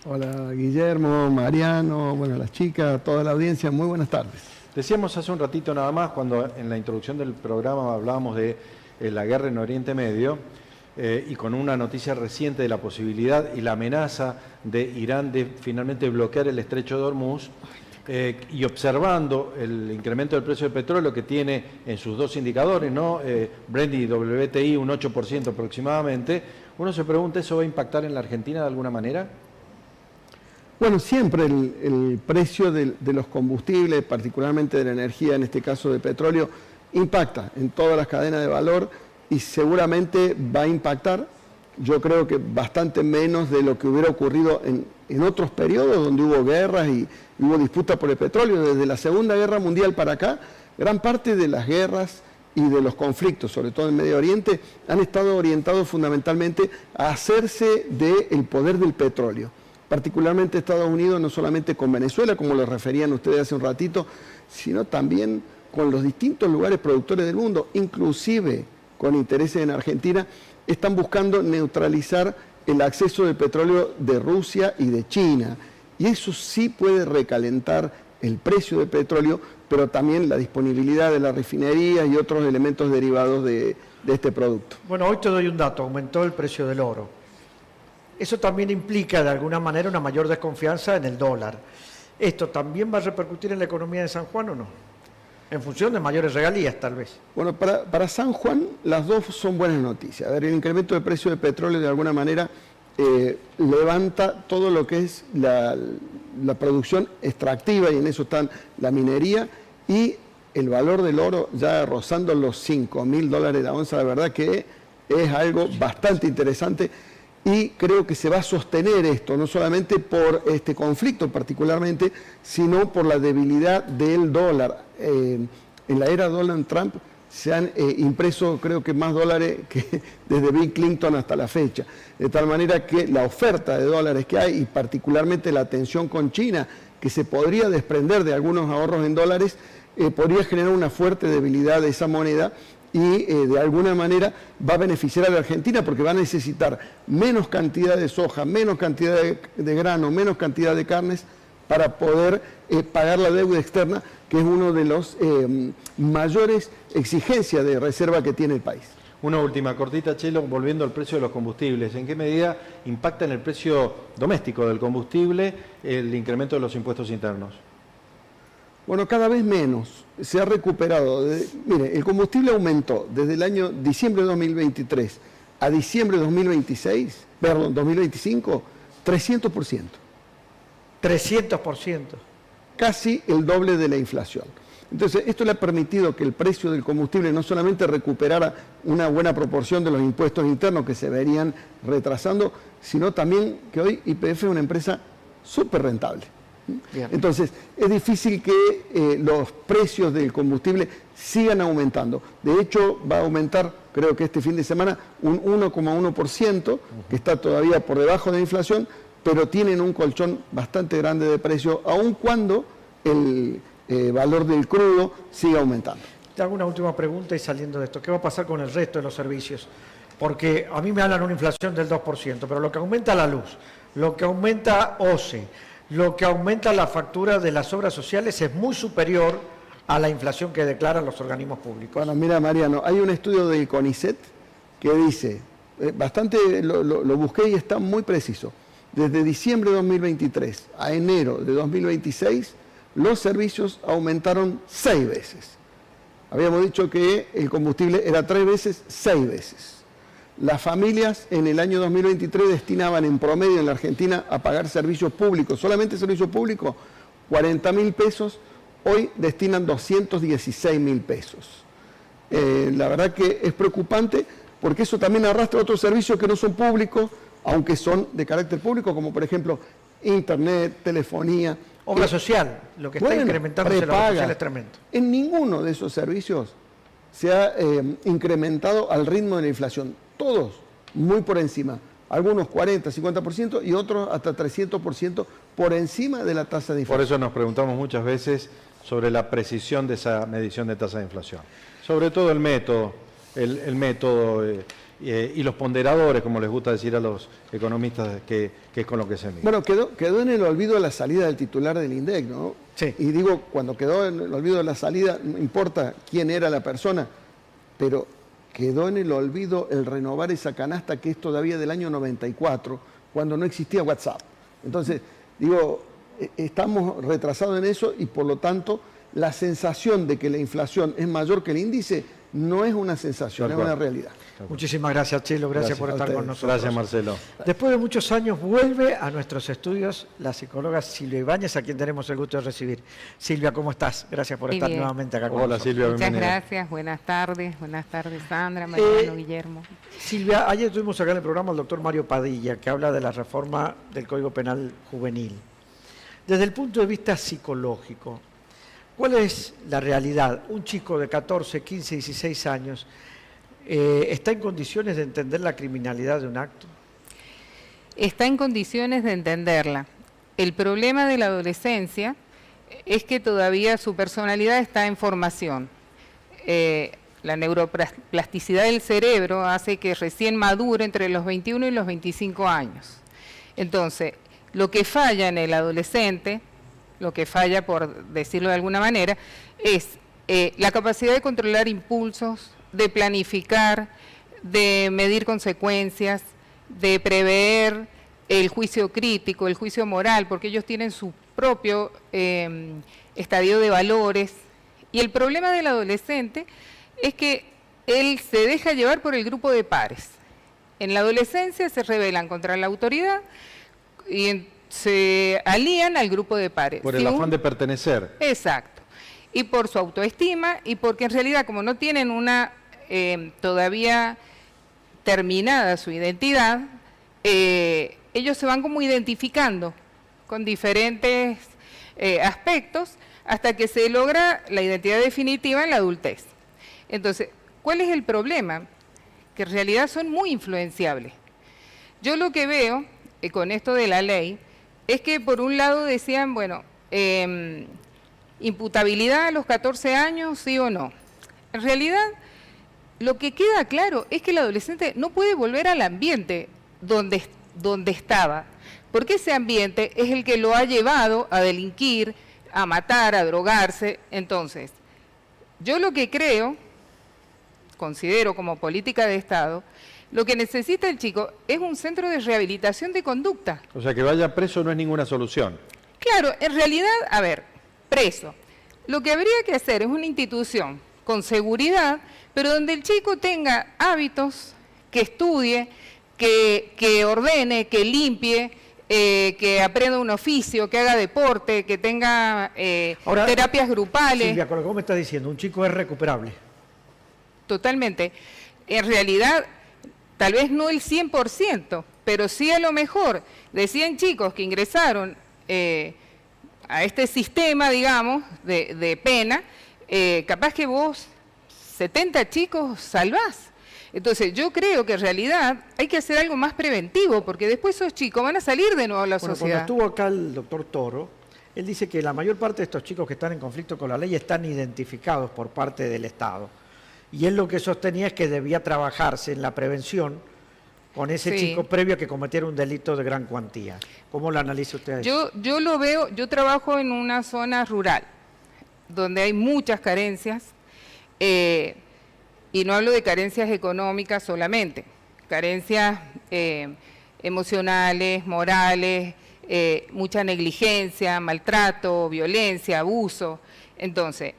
Hola, Guillermo, Mariano, bueno, las chicas, toda la audiencia, muy buenas tardes. Decíamos hace un ratito nada más, cuando en la introducción del programa hablábamos de la guerra en Oriente Medio, y con una noticia reciente de la posibilidad y la amenaza de Irán de finalmente bloquear el estrecho de Hormuz, y observando el incremento del precio del petróleo que tiene en sus dos indicadores, ¿no? Brent y WTI un 8% aproximadamente, uno se pregunta, ¿eso va a impactar en la Argentina de alguna manera? Bueno, siempre el precio de los combustibles, particularmente de la energía, en este caso de petróleo, impacta en todas las cadenas de valor y seguramente va a impactar, yo creo que bastante menos de lo que hubiera ocurrido en otros periodos donde hubo guerras y hubo disputas por el petróleo. Desde la Segunda Guerra Mundial para acá, gran parte de las guerras y de los conflictos, sobre todo en Medio Oriente, han estado orientados fundamentalmente a hacerse del poder del petróleo. Particularmente Estados Unidos, no solamente con Venezuela, como lo referían ustedes hace un ratito, sino también con los distintos lugares productores del mundo, inclusive con intereses en Argentina, están buscando neutralizar el acceso de petróleo de Rusia y de China. Y eso sí puede recalentar el precio del petróleo, pero también la disponibilidad de la refinería y otros elementos derivados de este producto. Bueno, hoy te doy un dato, aumentó el precio del oro. Eso también implica de alguna manera una mayor desconfianza en el dólar. ¿Esto también va a repercutir en la economía de San Juan o no? En función de mayores regalías, tal vez. Bueno, para San Juan las dos son buenas noticias. A ver, el incremento del precio del petróleo de alguna manera levanta todo lo que es la producción extractiva, y en eso están la minería y el valor del oro ya rozando los $5.000 la onza. La verdad que es algo bastante interesante y creo que se va a sostener esto, no solamente por este conflicto particularmente, sino por la debilidad del dólar. En la era Donald Trump se han impreso creo que más dólares que desde Bill Clinton hasta la fecha, de tal manera que la oferta de dólares que hay y particularmente la tensión con China, que se podría desprender de algunos ahorros en dólares, podría generar una fuerte debilidad de esa moneda y de alguna manera va a beneficiar a la Argentina porque va a necesitar menos cantidad de soja, menos cantidad de grano, menos cantidad de carnes para poder pagar la deuda externa, que es uno de los mayores exigencias de reserva que tiene el país. Una última cortita, Chelo, volviendo al precio de los combustibles. ¿En qué medida impacta en el precio doméstico del combustible el incremento de los impuestos internos? Bueno, cada vez menos. Se ha recuperado. Mire, el combustible aumentó desde el año diciembre de 2023 a diciembre de 2025, 300%. 300%. Casi el doble de la inflación. Entonces, esto le ha permitido que el precio del combustible no solamente recuperara una buena proporción de los impuestos internos que se verían retrasando, sino también que hoy YPF es una empresa súper rentable. Bien. Entonces, es difícil que los precios del combustible sigan aumentando. De hecho, va a aumentar, creo que este fin de semana, un 1,1%, que está todavía por debajo de la inflación, pero tienen un colchón bastante grande de precio, aun cuando el valor del crudo siga aumentando. Te hago una última pregunta y saliendo de esto, ¿qué va a pasar con el resto de los servicios? Porque a mí me hablan de una inflación del 2%, pero lo que aumenta la luz, lo que aumenta OCE, lo que aumenta la factura de las obras sociales es muy superior a la inflación que declaran los organismos públicos. Bueno, mira, Mariano, hay un estudio del CONICET que dice, lo busqué y está muy preciso, desde diciembre de 2023 a enero de 2026, los servicios aumentaron 6 veces. Habíamos dicho que el combustible era 3 veces, 6 veces. Las familias en el año 2023 destinaban en promedio en la Argentina a pagar servicios públicos, solamente servicios públicos, 40.000 pesos, hoy destinan 216.000 pesos. La verdad que es preocupante porque eso también arrastra otros servicios que no son públicos, aunque son de carácter público, como por ejemplo internet, telefonía. Obra social, lo que está incrementándose la obra social es tremendo. En ninguno de esos servicios se ha incrementado al ritmo de la inflación. Todos muy por encima. algunos 40, 50% y otros hasta 300% por encima de la tasa de inflación. Por eso nos preguntamos muchas veces sobre la precisión de esa medición de tasa de inflación. Sobre todo el método, y los ponderadores, como les gusta decir a los economistas, que es con lo que se mide. Bueno, quedó en el olvido la salida del titular del INDEC, ¿no? Sí. Y digo, cuando quedó en el olvido de la salida, no importa quién era la persona, pero quedó en el olvido el renovar esa canasta que es todavía del año 94, cuando no existía WhatsApp. Entonces, digo, estamos retrasados en eso y por lo tanto la sensación de que la inflación es mayor que el índice no es una sensación, es una realidad. Muchísimas gracias, Chelo, gracias por estar con nosotros. Gracias, Marcelo. Después de muchos años vuelve a nuestros estudios la psicóloga Silvia Ibáñez, a quien tenemos el gusto de recibir. Silvia, ¿cómo estás? Gracias por estar nuevamente acá con nosotros. Hola, Silvia, Muchas bienvenida. gracias, buenas tardes Sandra, Mariano, Guillermo. Silvia, ayer tuvimos acá en el programa al doctor Mario Padilla, que habla de la reforma del Código Penal Juvenil. Desde el punto de vista psicológico, ¿cuál es la realidad? Un chico de 14, 15, 16 años ¿está en condiciones de entender la criminalidad de un acto? Está en condiciones de entenderla. El problema de la adolescencia es que todavía su personalidad está en formación. La neuroplasticidad del cerebro hace que recién madure entre los 21 y los 25 años. Entonces, lo que falla en el adolescente, lo que falla, por decirlo de alguna manera, es la capacidad de controlar impulsos, de planificar, de medir consecuencias, de prever el juicio crítico, el juicio moral, porque ellos tienen su propio estadio de valores. Y el problema del adolescente es que él se deja llevar por el grupo de pares. En la adolescencia se rebelan contra la autoridad y se alían al grupo de pares. Por el afán de pertenecer. Exacto. Y por su autoestima y porque en realidad como no tienen una todavía terminada su identidad, ellos se van como identificando con diferentes aspectos hasta que se logra la identidad definitiva en la adultez. Entonces, ¿cuál es el problema? Que en realidad son muy influenciables. Yo lo que veo con esto de la ley es que por un lado decían, bueno, imputabilidad a los 14 años, sí o no. En realidad, lo que queda claro es que el adolescente no puede volver al ambiente donde estaba, porque ese ambiente es el que lo ha llevado a delinquir, a matar, a drogarse. Entonces, yo lo que considero como política de Estado, lo que necesita el chico es un centro de rehabilitación de conducta. O sea, que vaya preso no es ninguna solución. Claro, en realidad, a ver, preso. Lo que habría que hacer es una institución con seguridad, pero donde el chico tenga hábitos, que estudie, que ordene, que limpie, que aprenda un oficio, que haga deporte, que tenga terapias grupales. Silvia, con lo que vos me estás diciendo, un chico es recuperable. Totalmente. En realidad, tal vez no el 100%, pero sí a lo mejor de 100 chicos que ingresaron a este sistema, digamos, de pena, capaz que vos 70 chicos salvás. Entonces yo creo que en realidad hay que hacer algo más preventivo, porque después esos chicos van a salir de nuevo a la sociedad. Cuando estuvo acá el doctor Toro, él dice que la mayor parte de estos chicos que están en conflicto con la ley están identificados por parte del Estado. Y él lo que sostenía es que debía trabajarse en la prevención con ese chico previo a que cometiera un delito de gran cuantía. ¿Cómo lo analiza usted? Yo lo veo, yo trabajo en una zona rural, donde hay muchas carencias, y no hablo de carencias económicas solamente, carencias emocionales, morales, mucha negligencia, maltrato, violencia, abuso. Entonces,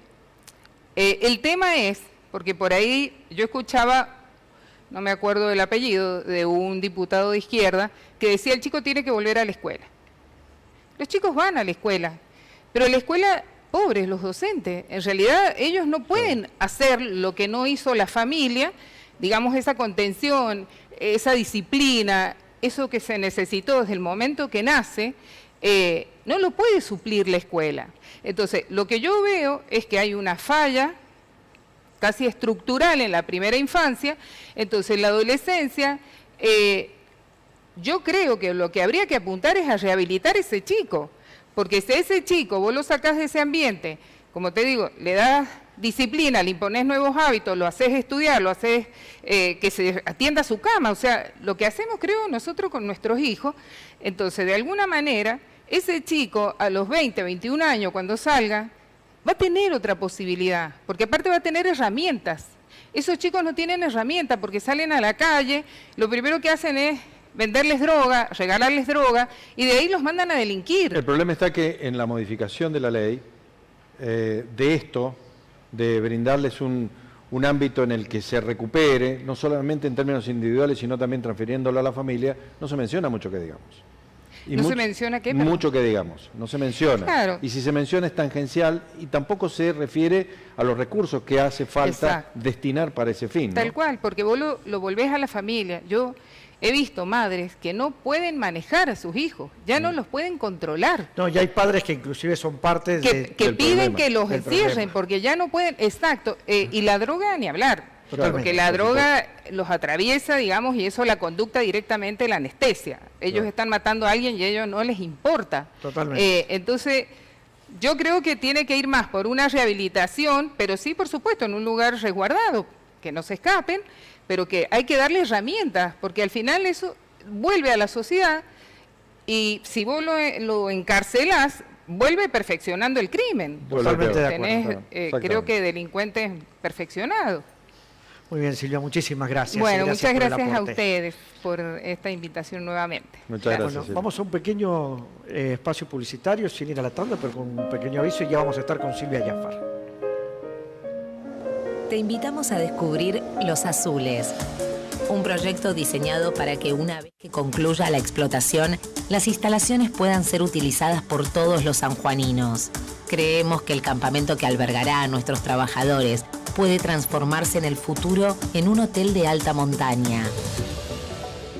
el tema es, porque por ahí yo escuchaba, no me acuerdo del apellido, de un diputado de izquierda, que decía el chico tiene que volver a la escuela. Los chicos van a la escuela, pero la escuela, pobres los docentes, en realidad ellos no pueden hacer lo que no hizo la familia, digamos esa contención, esa disciplina, eso que se necesitó desde el momento que nace, no lo puede suplir la escuela. Entonces, lo que yo veo es que hay una falla casi estructural en la primera infancia. Entonces, en la adolescencia, yo creo que lo que habría que apuntar es a rehabilitar ese chico, porque si a ese chico vos lo sacás de ese ambiente, como te digo, le das disciplina, le imponés nuevos hábitos, lo haces estudiar, lo haces que se atienda a su cama, o sea, lo que hacemos, creo, nosotros con nuestros hijos. Entonces, de alguna manera, ese chico a los 20, 21 años, cuando salga, va a tener otra posibilidad, porque aparte va a tener herramientas. Esos chicos no tienen herramientas porque salen a la calle, lo primero que hacen es venderles droga, regalarles droga, y de ahí los mandan a delinquir. El problema está que en la modificación de la ley, de esto, de brindarles un ámbito en el que se recupere, no solamente en términos individuales, sino también transfiriéndolo a la familia, no se menciona mucho que digamos. Y ¿No se menciona qué? Perdón. Mucho que digamos, no se menciona. Claro. Y si se menciona es tangencial y tampoco se refiere a los recursos que hace falta Exacto. destinar para ese fin, ¿no? Tal cual, porque vos lo volvés a la familia. Yo he visto madres que no pueden manejar a sus hijos, ya no los pueden controlar. No, ya hay padres que inclusive son parte Que del piden problema, que los del encierren problema. porque ya no pueden, exacto, y la droga ni hablar, Totalmente, porque la por droga los atraviesa, digamos, y eso la conducta directamente la anestesia. Ellos Claro. están matando a alguien y a ellos no les importa. Totalmente. Entonces, yo creo que tiene que ir más por una rehabilitación, pero sí, por supuesto, en un lugar resguardado, que no se escapen, pero que hay que darle herramientas, porque al final eso vuelve a la sociedad y si vos lo encarcelás, vuelve perfeccionando el crimen. Totalmente de acuerdo. Tenés, Exactamente. creo que delincuentes perfeccionados. Muy bien, Silvia, muchísimas gracias. Bueno, y muchas por el gracias a aporte. ustedes por esta invitación nuevamente. Muchas gracias. Bueno, Silvia. vamos a un pequeño espacio publicitario, sin ir a la tanda, pero con un pequeño aviso, y ya vamos a estar con Silvia Jaffar. Te invitamos a descubrir Los Azules, un proyecto diseñado para que una vez que concluya la explotación, las instalaciones puedan ser utilizadas por todos los sanjuaninos. Creemos que el campamento que albergará a nuestros trabajadores puede transformarse en el futuro en un hotel de alta montaña.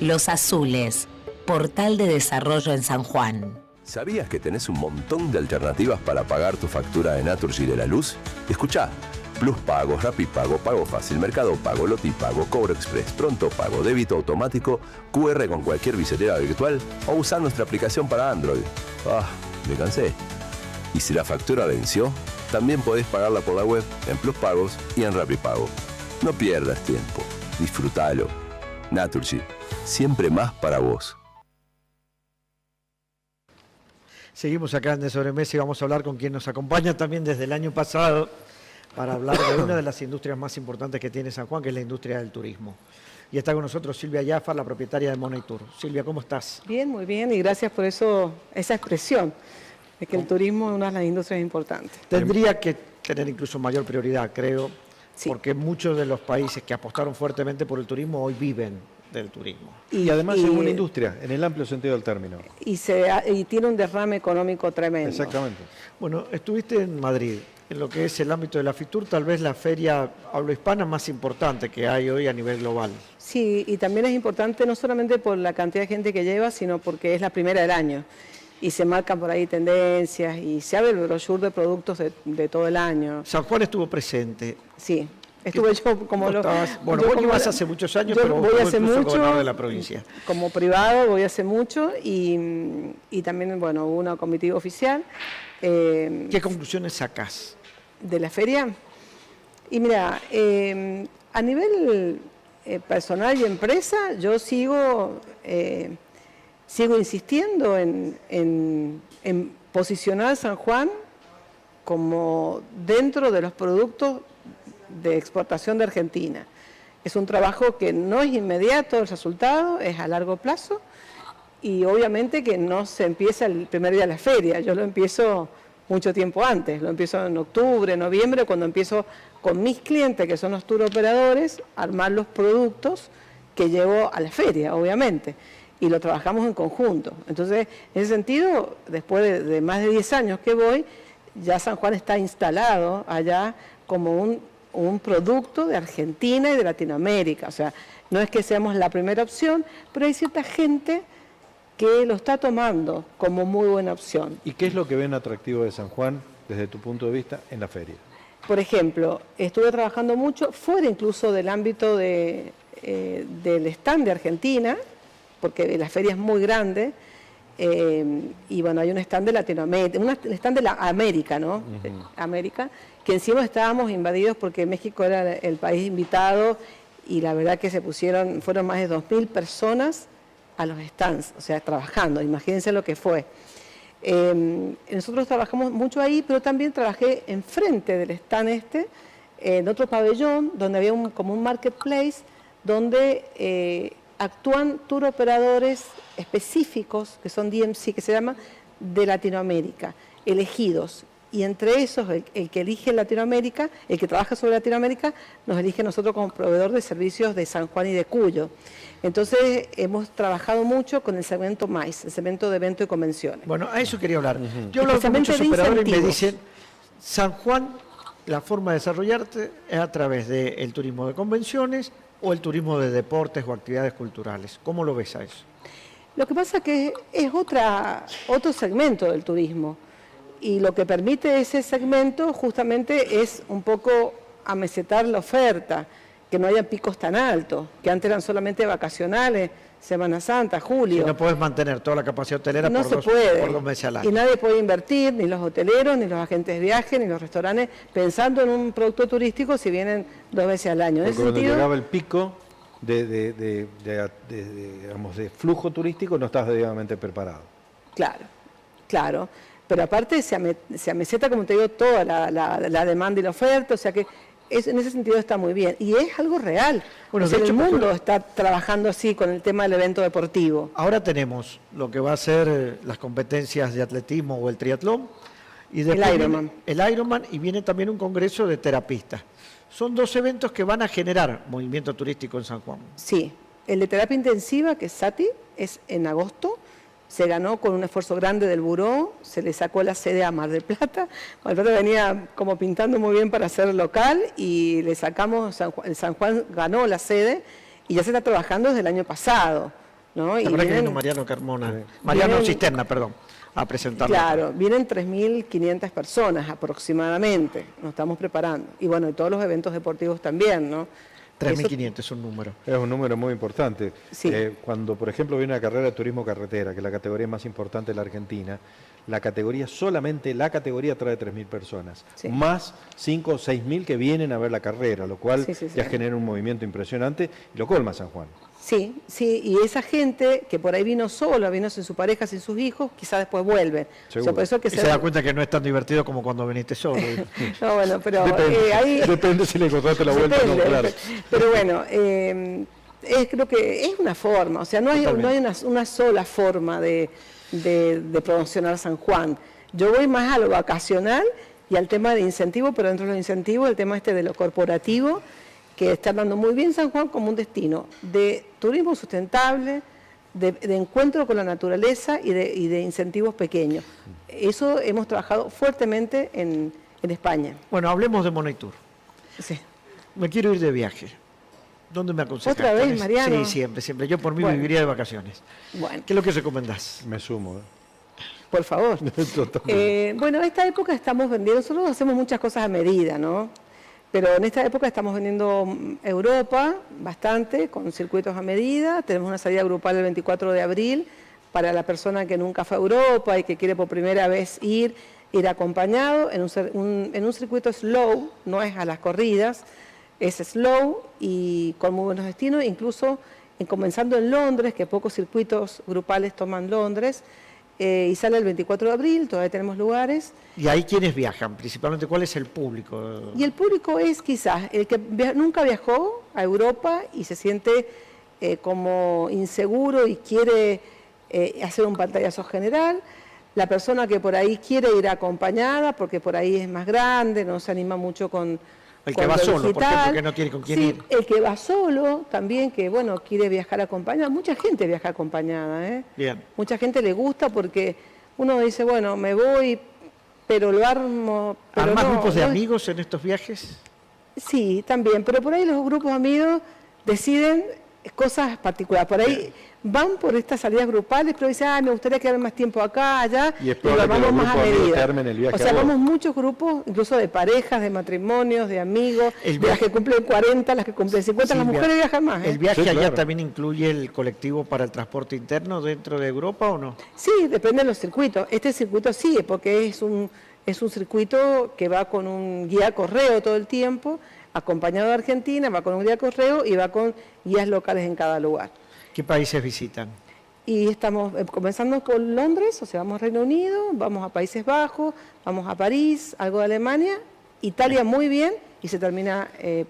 Los Azules, portal de desarrollo en San Juan. ¿Sabías que tenés un montón de alternativas para pagar tu factura de Naturgy de la luz? Escuchá, Plus Pagos, Rapipago, Pago Fácil, Mercado Pago, Lotipago, Cobro Express, Pronto Pago, Débito Automático, QR con cualquier billetera virtual o usar nuestra aplicación para Android. Ah, me cansé. Y si la factura venció, también podés pagarla por la web, en Plus Pagos y en Rapipago. No pierdas tiempo, disfrútalo. Naturgy, siempre más para vos. Seguimos acá en De Sobremesa y vamos a hablar con quien nos acompaña también desde el año pasado para hablar de una de las industrias más importantes que tiene San Juan, que es la industria del turismo. Y está con nosotros Silvia Jaffar, la propietaria de Money Tour. Silvia, ¿cómo estás? Bien, muy bien, y gracias por eso, esa expresión, de que el turismo es una de las industrias importantes. Tendría que tener incluso mayor prioridad, creo, Sí. porque muchos de los países que apostaron fuertemente por el turismo hoy viven del turismo. Y además es una industria, en el amplio sentido del término. Y tiene un derrame económico tremendo. Exactamente. Bueno, estuviste en Madrid, en lo que es el ámbito de la FITUR, tal vez la feria hablo-hispana más importante que hay hoy a nivel global. Sí, y también es importante no solamente por la cantidad de gente que lleva, sino porque es la primera del año. Y se marcan por ahí tendencias y se abre el brochure de productos de todo el año. San Juan estuvo presente. Sí, estuve yo como ¿Vos estabas? Bueno, yo vos como ibas la- hace muchos años, yo pero vos voy fuiste hace incluso mucho, gobernador de la provincia. Como privado voy hace mucho y también, bueno, hubo una comitiva oficial. ¿Qué conclusiones sacás? De la feria. Y mira, a nivel personal y empresa, yo sigo insistiendo en posicionar San Juan como dentro de los productos de exportación de Argentina. Es un trabajo que no es inmediato el resultado, es a largo plazo y obviamente que no se empieza el primer día de la feria, yo lo empiezo mucho tiempo antes, lo empiezo en octubre, noviembre, cuando empiezo con mis clientes, que son los tour operadores, a armar los productos que llevo a la feria, obviamente, y lo trabajamos en conjunto. Entonces, en ese sentido, después de más de 10 años que voy, ya San Juan está instalado allá como un producto de Argentina y de Latinoamérica. O sea, no es que seamos la primera opción, pero hay cierta gente que lo está tomando como muy buena opción. ¿Y qué es lo que ven atractivo de San Juan, desde tu punto de vista, en la feria? Por ejemplo, estuve trabajando mucho, fuera incluso del ámbito del stand de Argentina, porque la feria es muy grande, y bueno, hay un stand de Latinoamérica, un stand de la América, ¿no? América, que encima estábamos invadidos porque México era el país invitado, y la verdad que fueron más de 2.000 personas a los stands, o sea, trabajando, imagínense lo que fue. Nosotros trabajamos mucho ahí, pero también trabajé enfrente del stand en otro pabellón, donde había como un marketplace, donde actúan tour operadores específicos, que son DMC, que se llama, de Latinoamérica, elegidos. Y entre esos, el que elige Latinoamérica, el que trabaja sobre Latinoamérica, nos elige nosotros como proveedor de servicios de San Juan y de Cuyo. Entonces, hemos trabajado mucho con el segmento MICE, el segmento de eventos y convenciones. Bueno, a eso quería hablar. Yo hablo con muchos operadores y me dicen, San Juan, la forma de desarrollarte es a través del turismo de convenciones o el turismo de deportes o actividades culturales. ¿Cómo lo ves a eso? Lo que pasa es que es otro segmento del turismo, y lo que permite ese segmento justamente es un poco amesetar la oferta, que no haya picos tan altos, que antes eran solamente vacacionales, Semana Santa, julio. Si no puedes mantener toda la capacidad hotelera no por 2 meses al año. Y nadie puede invertir, ni los hoteleros, ni los agentes de viaje, ni los restaurantes, pensando en un producto turístico si vienen 2 veces al año. Porque cuando llegaba el pico de flujo turístico, no estás debidamente preparado. Claro. Pero aparte se ameseta, como te digo, toda la demanda y la oferta, o sea que en ese sentido está muy bien. Y es algo real. Bueno, de hecho, el mundo está trabajando así con el tema del evento deportivo. Ahora tenemos lo que va a ser las competencias de atletismo o el triatlón. Y el Ironman. El Ironman, y viene también un congreso de terapistas. Son 2 eventos que van a generar movimiento turístico en San Juan. Sí. El de terapia intensiva, que es SATI, es en agosto. Se ganó con un esfuerzo grande del buró, se le sacó la sede a Mar del Plata. Mar del Plata venía como pintando muy bien para ser local, y le sacamos, el San Juan ganó la sede y ya se está trabajando desde el año pasado, ¿no? La verdad que vino Mariano Carmona, Mariano Cisterna, perdón, a presentarlo. Claro, vienen 3.500 personas aproximadamente, nos estamos preparando. Y bueno, y todos los eventos deportivos también, ¿no? 3.500 es un número. Es un número muy importante. Sí. Cuando, por ejemplo, viene una carrera de turismo carretera, que es la categoría más importante de la Argentina, solamente la categoría trae 3.000 personas, más 5 o 6.000 que vienen a ver la carrera, lo cual ya genera un movimiento impresionante y lo colma San Juan. Sí, y esa gente que por ahí vino sola, vino sin su pareja, sin sus hijos, quizás después vuelven. O sea, por eso que se da cuenta que no es tan divertido como cuando viniste solo. No, bueno, pero depende si le encontraste la vuelta o no, claro. Pero bueno, creo que es una forma, o sea, no hay una sola forma de promocionar San Juan. Yo voy más a lo vacacional y al tema de incentivo, pero dentro de los incentivos, el tema de lo corporativo, que está dando muy bien San Juan como un destino de turismo sustentable, de encuentro con la naturaleza y de incentivos pequeños. Eso hemos trabajado fuertemente en España. Bueno, hablemos de Moneytour. Sí. Me quiero ir de viaje. ¿Dónde me aconsejas? ¿Otra vez, Mariano? Sí, siempre. Yo por mí viviría de vacaciones. Bueno. ¿Qué es lo que recomendás? Me sumo. Por favor. Bueno, en esta época estamos vendiendo, nosotros hacemos muchas cosas a medida, ¿no? Pero en esta época estamos vendiendo Europa bastante, con circuitos a medida. Tenemos una salida grupal el 24 de abril para la persona que nunca fue a Europa y que quiere por primera vez ir acompañado en un circuito slow, no es a las corridas, es slow y con muy buenos destinos, incluso comenzando en Londres, que pocos circuitos grupales toman Londres, y sale el 24 de abril, todavía tenemos lugares. ¿Y ahí quiénes viajan? Principalmente, ¿cuál es el público? Y el público es quizás el que nunca viajó a Europa y se siente como inseguro y quiere hacer un pantallazo general, la persona que por ahí quiere ir acompañada porque por ahí es más grande, no se anima mucho con el que va solo, por ejemplo, que no tiene con quién ir. El que va solo también, que bueno, quiere viajar acompañada. Mucha gente viaja acompañada, ¿eh? Bien. Mucha gente le gusta porque uno dice, bueno, me voy, pero lo armo. ¿Armás grupos de amigos en estos viajes? Sí, también, pero por ahí los grupos de amigos deciden cosas particulares. Por ahí van por estas salidas grupales, pero dicen, me gustaría quedarme más tiempo acá, allá, y explora que los grupos amigos te armen el viaje. O sea, vamos muchos grupos, incluso de parejas, de matrimonios, de amigos, de las que cumplen 40, las que cumplen 50, las mujeres viajan más. ¿El viaje allá también incluye el colectivo para el transporte interno dentro de Europa o no? Sí, depende de los circuitos. Este circuito sí, porque es un circuito que va con un guía correo todo el tiempo, acompañado de Argentina, va con un guía correo y va con guías locales en cada lugar. ¿Qué países visitan? Y estamos comenzando con Londres, o sea, vamos a Reino Unido, vamos a Países Bajos, vamos a París, algo de Alemania, Italia muy bien, y se termina en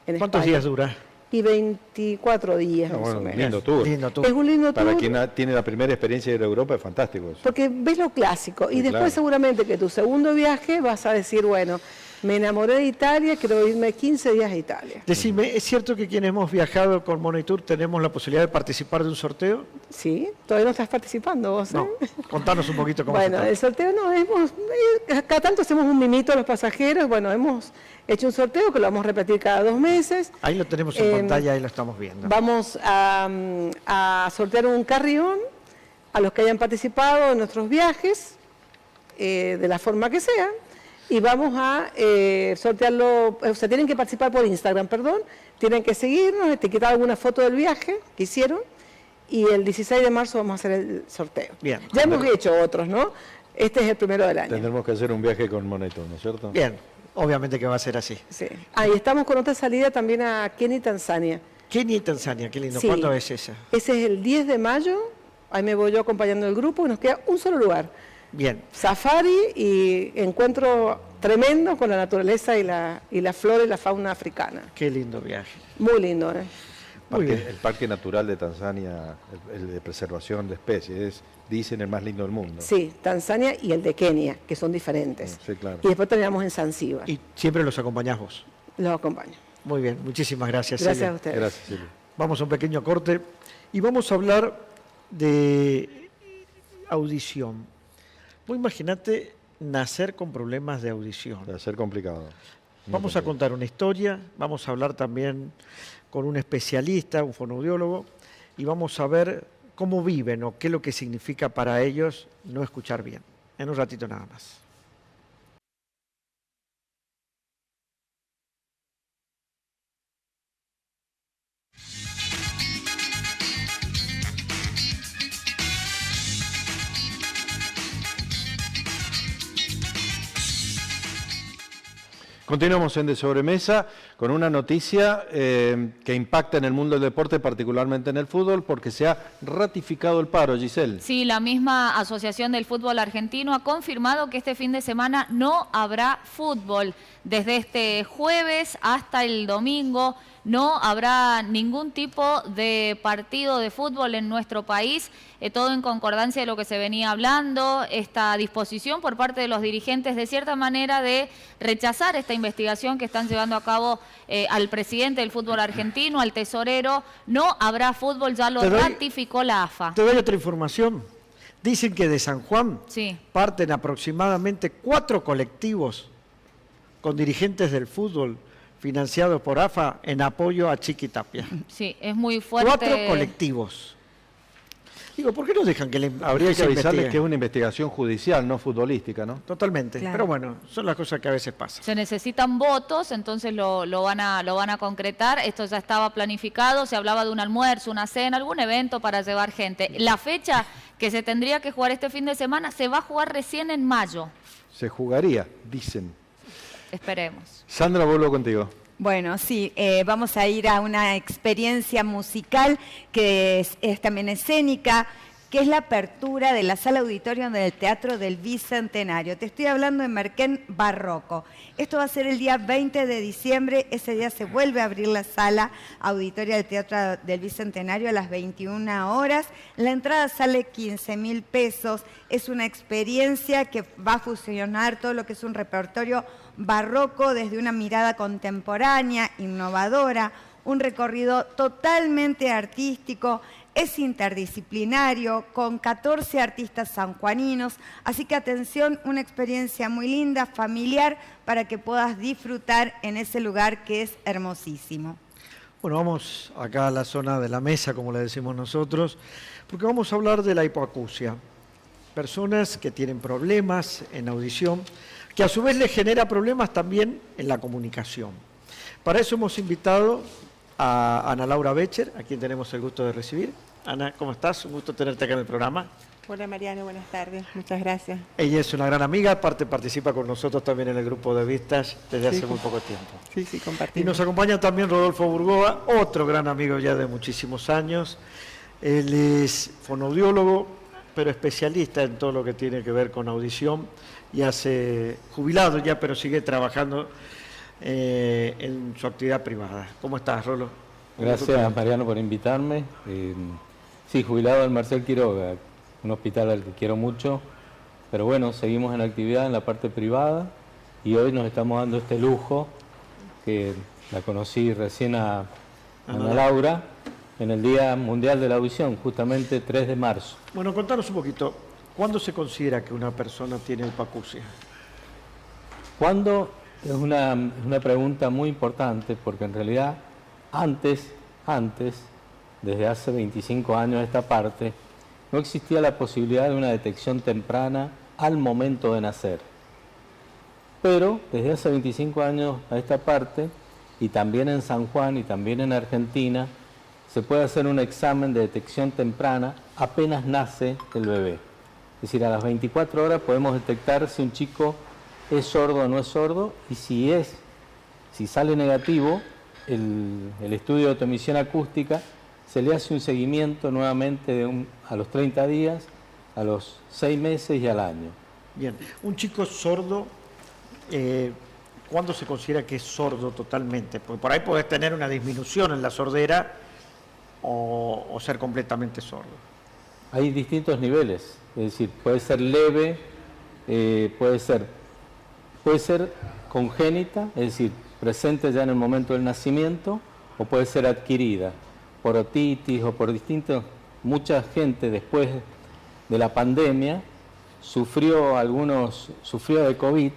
España. ¿Cuántos días dura? Y 24 días más o menos. Lindo tour. Es un lindo tour. Para quien tiene la primera experiencia de ir a Europa es fantástico eso. Porque ves lo clásico, y después claro. seguramente que tu segundo viaje vas a decir, bueno, me enamoré de Italia, quiero irme 15 días a Italia. Decime, ¿es cierto que quienes hemos viajado con Monitour tenemos la posibilidad de participar de un sorteo? Sí, todavía no estás participando vos, ¿eh? No, contanos un poquito cómo Bueno, el sorteo no, cada tanto hacemos un mimito a los pasajeros, bueno, hemos hecho un sorteo que lo vamos a repetir cada 2 meses. Ahí lo tenemos en pantalla, ahí lo estamos viendo. Vamos a sortear un carrión a los que hayan participado en nuestros viajes, de la forma que sea. Y vamos a sortearlo, o sea, tienen que participar por Instagram, tienen que seguirnos, etiquetar alguna foto del viaje que hicieron, y el 16 de marzo vamos a hacer el sorteo. Bien. Ya hemos hecho otros, ¿no? Este es el primero del año. Tendremos que hacer un viaje con Monitour, ¿no es cierto? Bien, obviamente que va a ser así. Sí. Y estamos con otra salida también a Kenia y Tanzania. Kenia y Tanzania, qué lindo. Sí. ¿Cuándo es esa? Ese es el 10 de mayo, ahí me voy yo acompañando el grupo, y nos queda un solo lugar. Bien. Safari y encuentro tremendo con la naturaleza y la flora y la fauna africana. Qué lindo viaje. Muy lindo, ¿eh? Muy bien. El Parque Natural de Tanzania, el de preservación de especies, dicen el más lindo del mundo. Sí, Tanzania y el de Kenia, que son diferentes. Sí, claro. Y después terminamos en Zanzíbar. Y siempre los acompañás vos. Los acompaño. Muy bien, muchísimas gracias. Gracias Celia. a ustedes. Gracias, Silvia. Vamos a un pequeño corte y vamos a hablar de audición. Vos imagínate nacer con problemas de audición. Va a ser complicado. Vamos a contar una historia, vamos a hablar también con un especialista, un fonoaudiólogo, y vamos a ver cómo viven o qué es lo que significa para ellos no escuchar bien. En un ratito nada más. Continuamos en De Sobremesa con una noticia que impacta en el mundo del deporte, particularmente en el fútbol, porque se ha ratificado el paro, Giselle. Sí, la misma Asociación del Fútbol Argentino ha confirmado que este fin de semana no habrá fútbol. Desde este jueves hasta el domingo no habrá ningún tipo de partido de fútbol en nuestro país, todo en concordancia de lo que se venía hablando, esta disposición por parte de los dirigentes de cierta manera de rechazar esta investigación que están llevando a cabo al presidente del fútbol argentino, al tesorero. No habrá fútbol, ya lo ratificó la AFA. Te doy otra información. Dicen que de San Juan parten aproximadamente 4 colectivos con dirigentes del fútbol financiados por AFA en apoyo a Chiqui Tapia. Sí, es muy fuerte. 4 colectivos. Digo, ¿por qué no dejan que Habría que avisarles que es una investigación judicial, no futbolística, ¿no? Totalmente. Claro. Pero bueno, son las cosas que a veces pasan. Se necesitan votos, entonces lo van a concretar. Esto ya estaba planificado, se hablaba de un almuerzo, una cena, algún evento para llevar gente. La fecha que se tendría que jugar este fin de semana se va a jugar recién en mayo. Se jugaría, dicen. Esperemos. Sandra, vuelvo contigo. Bueno, sí, vamos a ir a una experiencia musical que es también escénica, que es la apertura de la sala auditorio del Teatro del Bicentenario. Te estoy hablando de Merquén Barroco. Esto va a ser el día 20 de diciembre, ese día se vuelve a abrir la sala auditoria del Teatro del Bicentenario a las 21 horas. La entrada sale 15.000 pesos, es una experiencia que va a fusionar todo lo que es un repertorio barroco desde una mirada contemporánea, innovadora, un recorrido totalmente artístico, es interdisciplinario, con 14 artistas sanjuaninos, así que atención, una experiencia muy linda, familiar, para que puedas disfrutar en ese lugar que es hermosísimo. Bueno, vamos acá a la zona de la mesa, como le decimos nosotros, porque vamos a hablar de la hipoacusia. Personas que tienen problemas en audición, que a su vez les genera problemas también en la comunicación. Para eso hemos invitado a Ana Laura Becher, a quien tenemos el gusto de recibir. Ana, ¿cómo estás? Un gusto tenerte acá en el programa. Hola Mariano, buenas tardes, muchas gracias. Ella es una gran amiga, aparte participa con nosotros también en el grupo de Vistas desde hace muy poco tiempo. Sí, compartimos. Y nos acompaña también Rodolfo Burgoa, otro gran amigo ya de muchísimos años. Él es fonoaudiólogo, pero especialista en todo lo que tiene que ver con audición, y hace jubilado ya, pero sigue trabajando en su actividad privada. ¿Cómo estás, Rolo? Gracias, Mariano, por invitarme. Sí, jubilado del Marcel Quiroga, un hospital al que quiero mucho, pero bueno, seguimos en actividad en la parte privada y hoy nos estamos dando este lujo, que la conocí recién a Ana Laura, en el Día Mundial de la Audición, justamente 3 de marzo. Bueno, contanos un poquito, ¿cuándo se considera que una persona tiene hipoacusia? ¿Cuándo? Es una pregunta muy importante, porque en realidad antes, desde hace 25 años a esta parte, no existía la posibilidad de una detección temprana al momento de nacer. Pero desde hace 25 años a esta parte, y también en San Juan y también en Argentina, se puede hacer un examen de detección temprana apenas nace el bebé. Es decir, a las 24 horas podemos detectar si un chico es sordo o no es sordo, y si sale negativo, el estudio de automisión acústica, se le hace un seguimiento nuevamente a los 30 días, a los 6 meses y al año. Bien, un chico sordo, ¿cuándo se considera que es sordo totalmente? Porque por ahí podés tener una disminución en la sordera o ser completamente sordo. Hay distintos niveles, es decir, puede ser leve, puede ser congénita, es decir, presente ya en el momento del nacimiento, o puede ser adquirida por otitis o por mucha gente después de la pandemia sufrió de COVID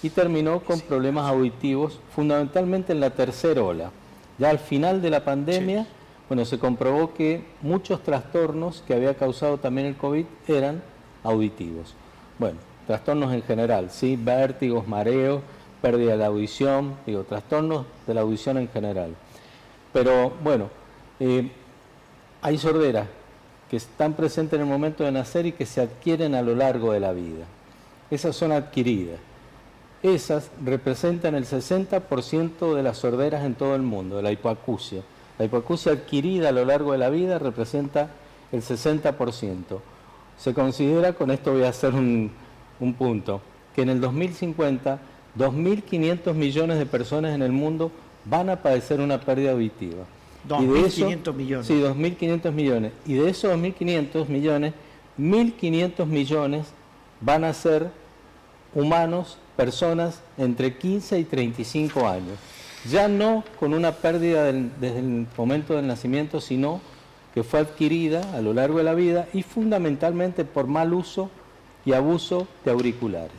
y terminó con problemas auditivos, fundamentalmente en la tercera ola. Ya al final de la pandemia, bueno, se comprobó que muchos trastornos que había causado también el COVID eran auditivos. Bueno, trastornos en general, ¿sí? Vértigos, mareos, pérdida de la audición, trastornos de la audición en general. Pero bueno, hay sorderas que están presentes en el momento de nacer y que se adquieren a lo largo de la vida. Esas son adquiridas. Esas representan el 60% de las sorderas en todo el mundo, de la hipoacusia. La hipoacusia adquirida a lo largo de la vida representa el 60%. Se considera, con esto voy a hacer un punto, que en el 2050, 2.500 millones de personas en el mundo van a padecer una pérdida auditiva. 2.500 millones. Sí, 2.500 millones. Y de esos 2.500 millones, 1.500 millones van a ser humanos, personas entre 15 y 35 años. Ya no con una pérdida desde el momento del nacimiento, sino que fue adquirida a lo largo de la vida y fundamentalmente por mal uso y abuso de auriculares.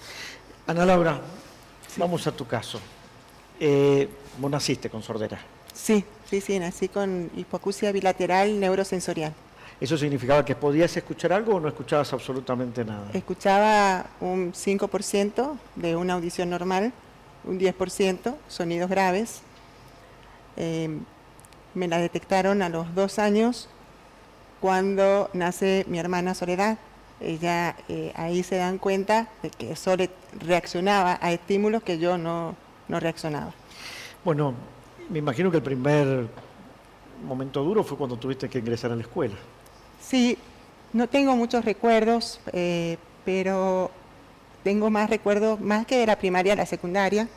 Ana Laura, vamos a tu caso. Vos naciste con sordera. Sí, nací con hipoacusia bilateral neurosensorial. ¿Eso significaba que podías escuchar algo o no escuchabas absolutamente nada? Escuchaba un 5% de una audición normal, un 10% sonidos graves. Me la detectaron a los 2 años cuando nace mi hermana Soledad. Ella ahí se dan cuenta de que Sole reaccionaba a estímulos que yo no reaccionaba. Bueno, me imagino que el primer momento duro fue cuando tuviste que ingresar a la escuela. Sí, no tengo muchos recuerdos, pero tengo más recuerdos, más que de la primaria a la secundaria.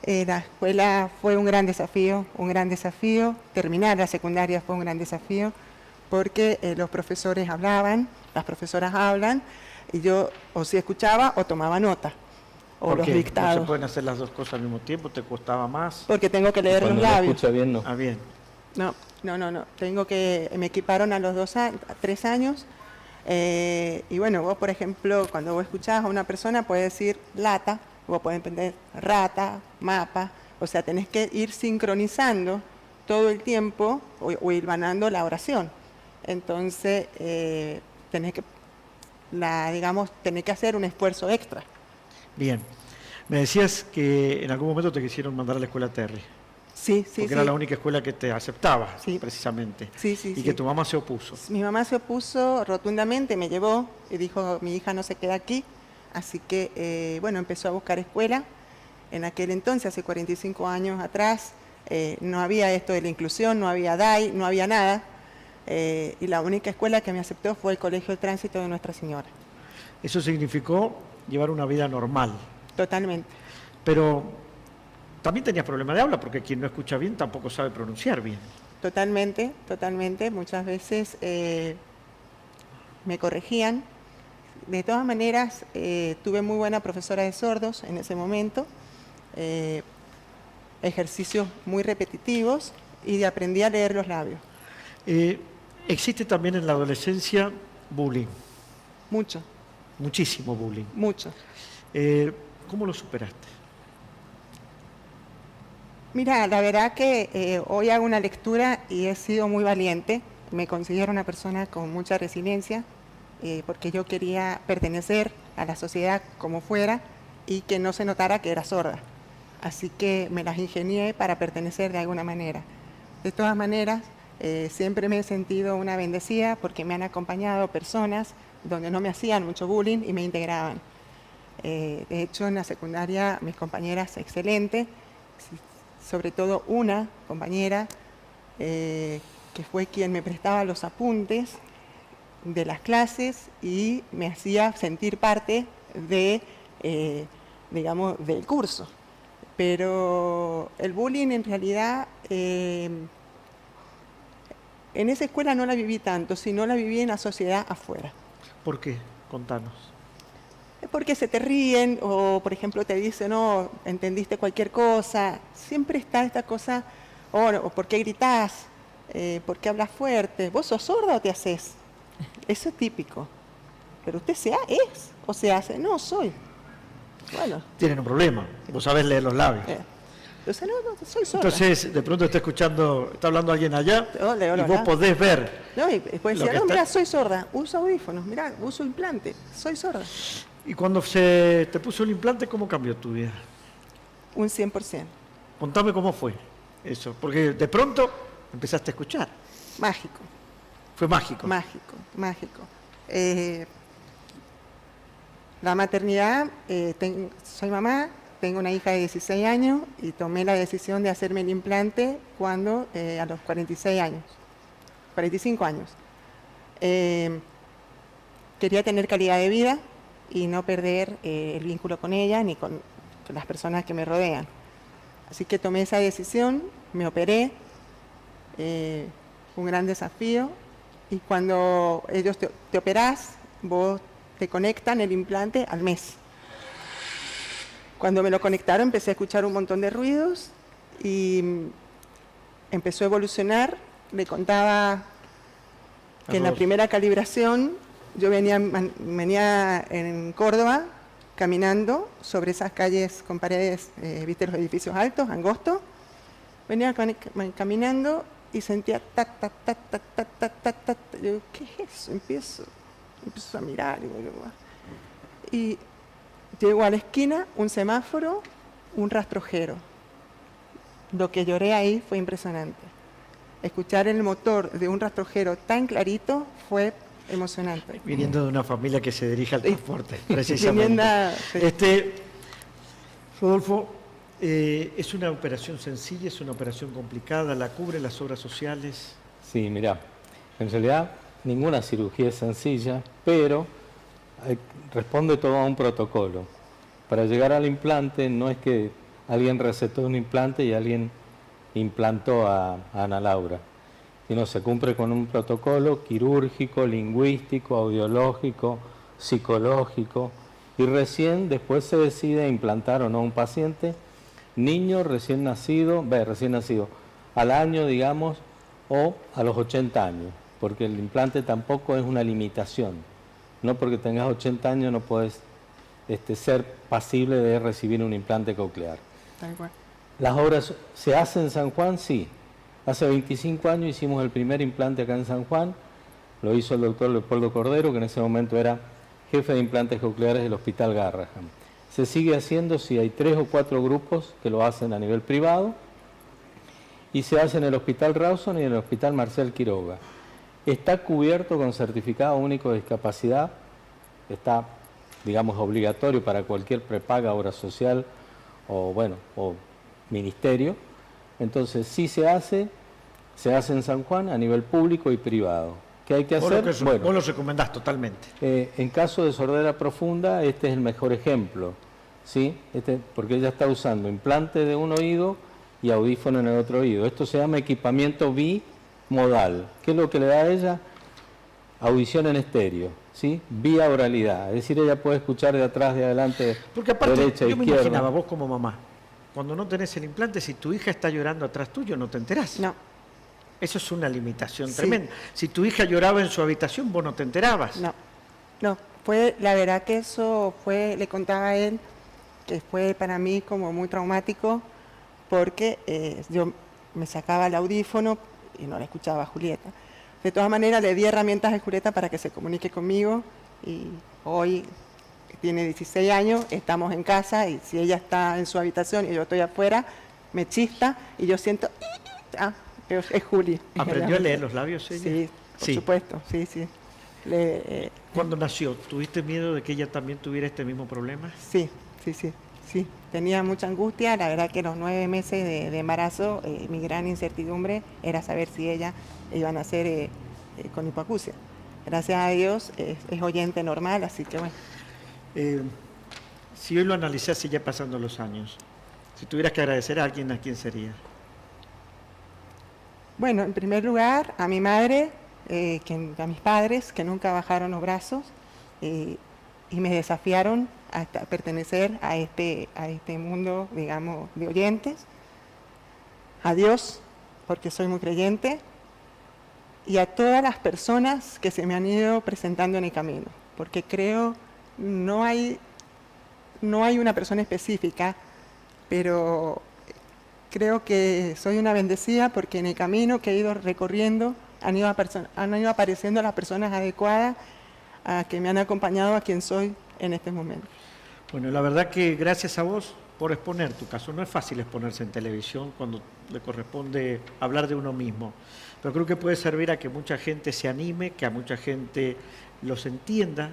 La escuela fue un gran desafío. Terminar la secundaria fue un gran desafío, porque los profesores hablaban, las profesoras hablan, y yo o si escuchaba o tomaba nota, o los dictados. ¿No se pueden hacer las dos cosas al mismo tiempo? ¿Te costaba más? Porque tengo que leer los labios. Escucha bien, no. Ah, bien. No. Me equiparon a los 3 años. Y bueno, vos, por ejemplo, cuando vos escuchás a una persona, puedes decir lata, vos podés entender rata, mapa. O sea, tenés que ir sincronizando todo el tiempo o hilvanando la oración. Entonces, tenés que hacer un esfuerzo extra. Bien. Me decías que en algún momento te quisieron mandar a la escuela Terry. Sí, sí, porque era la única escuela que te aceptaba, precisamente. Sí, sí, y que tu mamá se opuso. Mi mamá se opuso rotundamente, me llevó y dijo, mi hija no se queda aquí. Así que, bueno, empezó a buscar escuela. En aquel entonces, hace 45 años atrás, no había esto de la inclusión, no había DAI, no había nada. Y la única escuela que me aceptó fue el Colegio del Tránsito de Nuestra Señora. Eso significó llevar una vida normal. Totalmente. Pero también tenías problemas de habla, porque quien no escucha bien tampoco sabe pronunciar bien. Totalmente, totalmente. Muchas veces me corregían. De todas maneras, tuve muy buena profesora de sordos en ese momento. Ejercicios muy repetitivos y aprendí a leer los labios. ¿Existe también en la adolescencia bullying? Mucho. Muchísimo bullying. Mucho. ¿Cómo lo superaste? Mira, la verdad que hoy hago una lectura y he sido muy valiente. Me considero una persona con mucha resiliencia porque yo quería pertenecer a la sociedad como fuera y que no se notara que era sorda. Así que me las ingenié para pertenecer de alguna manera. De todas maneras, siempre me he sentido una bendecida porque me han acompañado personas donde no me hacían mucho bullying y me integraban. De hecho, en la secundaria mis compañeras excelentes, sobre todo una compañera que fue quien me prestaba los apuntes de las clases y me hacía sentir parte de, digamos, del curso. Pero el bullying en realidad, en esa escuela no la viví tanto, sino la viví en la sociedad afuera. ¿Por qué? Contanos. Porque se te ríen o, por ejemplo, te dicen, no, entendiste cualquier cosa. Siempre está esta cosa, o ¿por qué gritás? ¿Por qué hablas fuerte? ¿Vos sos sorda o te haces? Eso es típico. Pero usted es o se hace. No, soy. Bueno. Tienen un problema. Vos sabés leer los labios. Entonces, no, soy sorda. Entonces, de pronto está hablando alguien allá y vos podés ver. No, y después decía, no, mira, soy sorda. Uso audífonos, mira, uso implante. Soy sorda. Y cuando se te puso el implante, ¿cómo cambió tu vida? Un 100%. Contame cómo fue eso, porque de pronto empezaste a escuchar. Mágico. Fue mágico. Mágico, mágico. La maternidad, soy mamá, tengo una hija de 16 años y tomé la decisión de hacerme el implante cuando a los 45 años. Quería tener calidad de vida y no perder el vínculo con ella ni con las personas que me rodean. Así que tomé esa decisión, me operé, un gran desafío, y cuando ellos te operás, vos te conectan el implante al mes. Cuando me lo conectaron empecé a escuchar un montón de ruidos y empezó a evolucionar. Le contaba que en la primera calibración yo venía en Córdoba caminando sobre esas calles con paredes, viste los edificios altos, angostos. Venía caminando y sentía tac, tac, tac, tac, tac, tac, tac, tac. Yo digo, ¿qué es eso? Empiezo a mirar y llego a la esquina, un semáforo, un rastrojero. Lo que lloré ahí fue impresionante. Escuchar el motor de un rastrojero tan clarito fue emocionante. Viniendo de una familia que se dirige al transporte, precisamente. Rodolfo, ¿es una operación sencilla, es una operación complicada? ¿La cubre las obras sociales? Sí, mirá, en realidad ninguna cirugía es sencilla, pero responde todo a un protocolo. Para llegar al implante no es que alguien recetó un implante y alguien implantó a Ana Laura, sino se cumple con un protocolo quirúrgico, lingüístico, audiológico, psicológico, y recién después se decide implantar o no un paciente, niño recién nacido, al año, digamos, o a los 80 años, porque el implante tampoco es una limitación. No porque tengas 80 años no puedes ser pasible de recibir un implante coclear. Tal cual. ¿Las obras se hacen en San Juan? Sí. Hace 25 años hicimos el primer implante acá en San Juan, lo hizo el doctor Leopoldo Cordero, que en ese momento era jefe de implantes cocleares del Hospital Garrahan. Se sigue haciendo si hay 3 o 4 grupos que lo hacen a nivel privado, y se hace en el Hospital Rawson y en el Hospital Marcial Quiroga. Está cubierto con certificado único de discapacidad, está, digamos, obligatorio para cualquier prepaga, obra social o ministerio. Entonces, sí se hace en San Juan a nivel público y privado. ¿Qué hay que hacer? Vos lo recomendás totalmente. En caso de sordera profunda, este es el mejor ejemplo, ¿sí? Porque ella está usando implante de un oído y audífono en el otro oído. Esto se llama equipamiento bimodal. ¿Qué es lo que le da a ella? Audición en estéreo, ¿sí? Vía oralidad. Es decir, ella puede escuchar de atrás, de adelante, porque aparte, derecha, yo me izquierda. imaginaba, vos como mamá, cuando no tenés el implante, si tu hija está llorando atrás tuyo, no te enterás. No. Eso es una limitación Sí. tremenda. Si tu hija lloraba en su habitación, vos no te enterabas. No, la verdad que eso fue, le contaba a él, que fue para mí como muy traumático, porque yo me sacaba el audífono y no la escuchaba a Julieta. De todas maneras, le di herramientas a Julieta para que se comunique conmigo, y hoy tiene 16 años, estamos en casa, y si ella está en su habitación y yo estoy afuera, me chista y yo siento, es Juli. ¿Aprendió a leer los labios ella? Sí, por supuesto, sí. ¿Cuándo nació? ¿Tuviste miedo de que ella también tuviera este mismo problema? Sí. Tenía mucha angustia. La verdad que los 9 meses de embarazo, mi gran incertidumbre era saber si ella iba a nacer con hipoacusia. Gracias a Dios es oyente normal, así que bueno. Si hoy lo analizás y ya pasando los años, si tuvieras que agradecer a alguien, ¿a quién sería? Bueno, en primer lugar, a mi madre, a mis padres, que nunca bajaron los brazos y me desafiaron a pertenecer a este mundo, digamos, de oyentes. A Dios, porque soy muy creyente, y a todas las personas que se me han ido presentando en el camino, porque creo no hay una persona específica, pero creo que soy una bendecida porque en el camino que he ido recorriendo han ido apareciendo las personas adecuadas que me han acompañado a quien soy en este momento. Bueno, la verdad que gracias a vos por exponer tu caso. No es fácil exponerse en televisión cuando le corresponde hablar de uno mismo, pero creo que puede servir a que mucha gente se anime, que a mucha gente los entienda.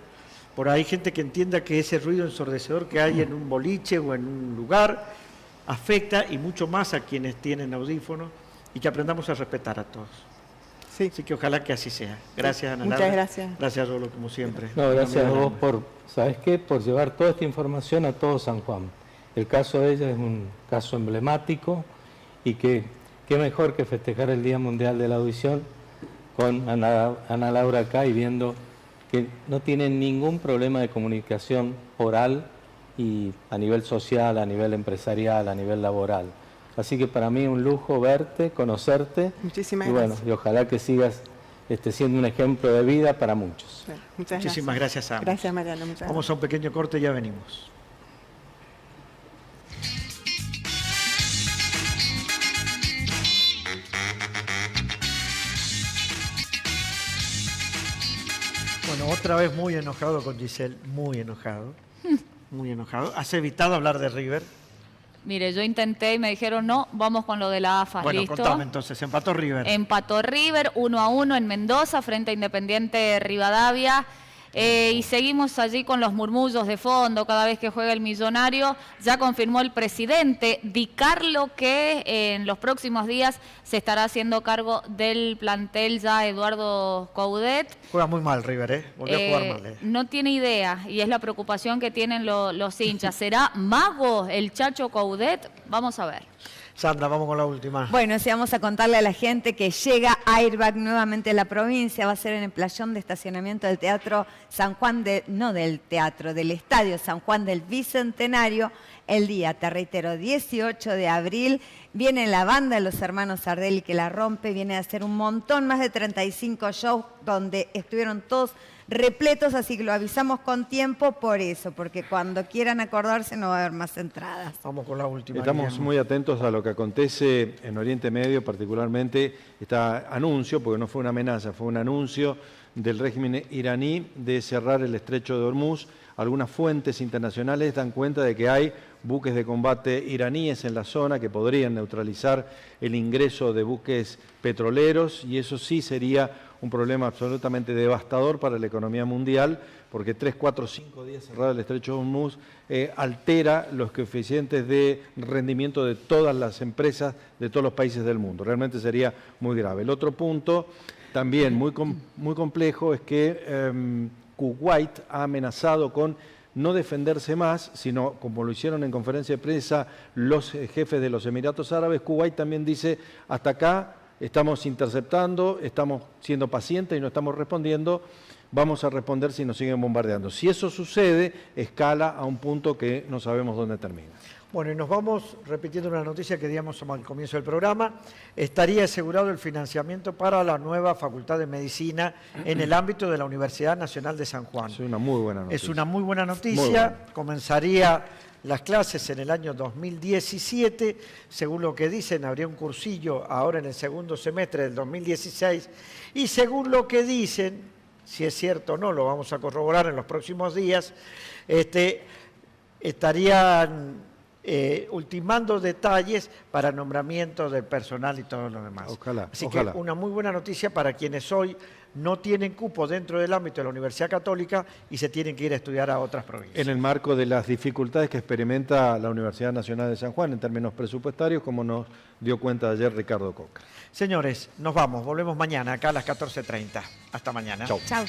Por ahí gente que entienda que ese ruido ensordecedor que hay en un boliche o en un lugar afecta, y mucho más a quienes tienen audífonos, y que aprendamos a respetar a todos. Sí. Así que ojalá que así sea. Gracias, Ana Muchas Laura. gracias. Gracias, Rolo, como siempre. No, gracias a vos por, ¿sabes qué? Por llevar toda esta información a todo San Juan. El caso de ella es un caso emblemático, y que qué mejor que festejar el Día Mundial de la Audición con Ana Laura acá y viendo que no tiene ningún problema de comunicación oral, y a nivel social, a nivel empresarial, a nivel laboral. Así que para mí es un lujo verte, conocerte. Muchísimas gracias. Y ojalá que sigas siendo un ejemplo de vida para muchos. Bueno, Muchísimas gracias a ambos. Gracias, Mariano. Muchas Vamos a un pequeño corte y ya venimos. Bueno, otra vez muy enojado con Giselle, muy enojado. Muy enojado. ¿Has evitado hablar de River? Mire, yo intenté y me dijeron no, vamos con lo de la AFA. Bueno, ¿listo? contame entonces, empató River. Empató River 1-1 en Mendoza frente a Independiente Rivadavia. Y seguimos allí con los murmullos de fondo cada vez que juega el Millonario. Ya confirmó el presidente Di Carlo que en los próximos días se estará haciendo cargo del plantel ya Eduardo Coudet. Juega muy mal River, ¿eh? Volvió a jugar mal. No tiene idea, y es la preocupación que tienen los hinchas. ¿Será mago el Chacho Coudet? Vamos a ver. Sandra, vamos con la última. Bueno, sí, vamos a contarle a la gente que llega Airbag nuevamente a la provincia. Va a ser en el playón de estacionamiento del Teatro San Juan, del Estadio San Juan del Bicentenario. El día, te reitero, 18 de abril. Viene la banda de los hermanos Sardelli que la rompe. Viene a hacer un montón, más de 35 shows donde estuvieron todos repletos, así que lo avisamos con tiempo por eso, porque cuando quieran acordarse no va a haber más entradas. Vamos con la última. Estamos Guillermo. muy atentos a lo que acontece en Oriente Medio, particularmente este anuncio, porque no fue una amenaza, fue un anuncio del régimen iraní de cerrar el estrecho de Hormuz. Algunas fuentes internacionales dan cuenta de que hay buques de combate iraníes en la zona que podrían neutralizar el ingreso de buques petroleros, y eso sí sería un problema absolutamente devastador para la economía mundial, porque 3, 4, 5 días cerrado el estrecho de Hormuz altera los coeficientes de rendimiento de todas las empresas de todos los países del mundo. Realmente sería muy grave. El otro punto, también muy complejo, es que Kuwait ha amenazado con no defenderse más, sino, como lo hicieron en conferencia de prensa los jefes de los Emiratos Árabes, Kuwait también dice: hasta acá estamos interceptando, estamos siendo pacientes y no estamos respondiendo, vamos a responder si nos siguen bombardeando. Si eso sucede, escala a un punto que no sabemos dónde termina. Bueno, y nos vamos repitiendo una noticia que digamos al comienzo del programa. Estaría asegurado el financiamiento para la nueva Facultad de Medicina en el ámbito de la Universidad Nacional de San Juan. Es una muy buena noticia. Es una muy buena noticia. Muy buena. Comenzaría las clases en el año 2017. Según lo que dicen, habría un cursillo ahora en el segundo semestre del 2016. Y según lo que dicen, si es cierto o no, lo vamos a corroborar en los próximos días, estarían ultimando detalles para nombramiento del personal y todo lo demás. Ojalá, Así ojalá. que una muy buena noticia para quienes hoy no tienen cupo dentro del ámbito de la Universidad Católica y se tienen que ir a estudiar a otras provincias. En el marco de las dificultades que experimenta la Universidad Nacional de San Juan en términos presupuestarios, como nos dio cuenta ayer Ricardo Coca. Señores, nos vamos. Volvemos mañana acá a las 14:30. Hasta mañana. Chau. Chao.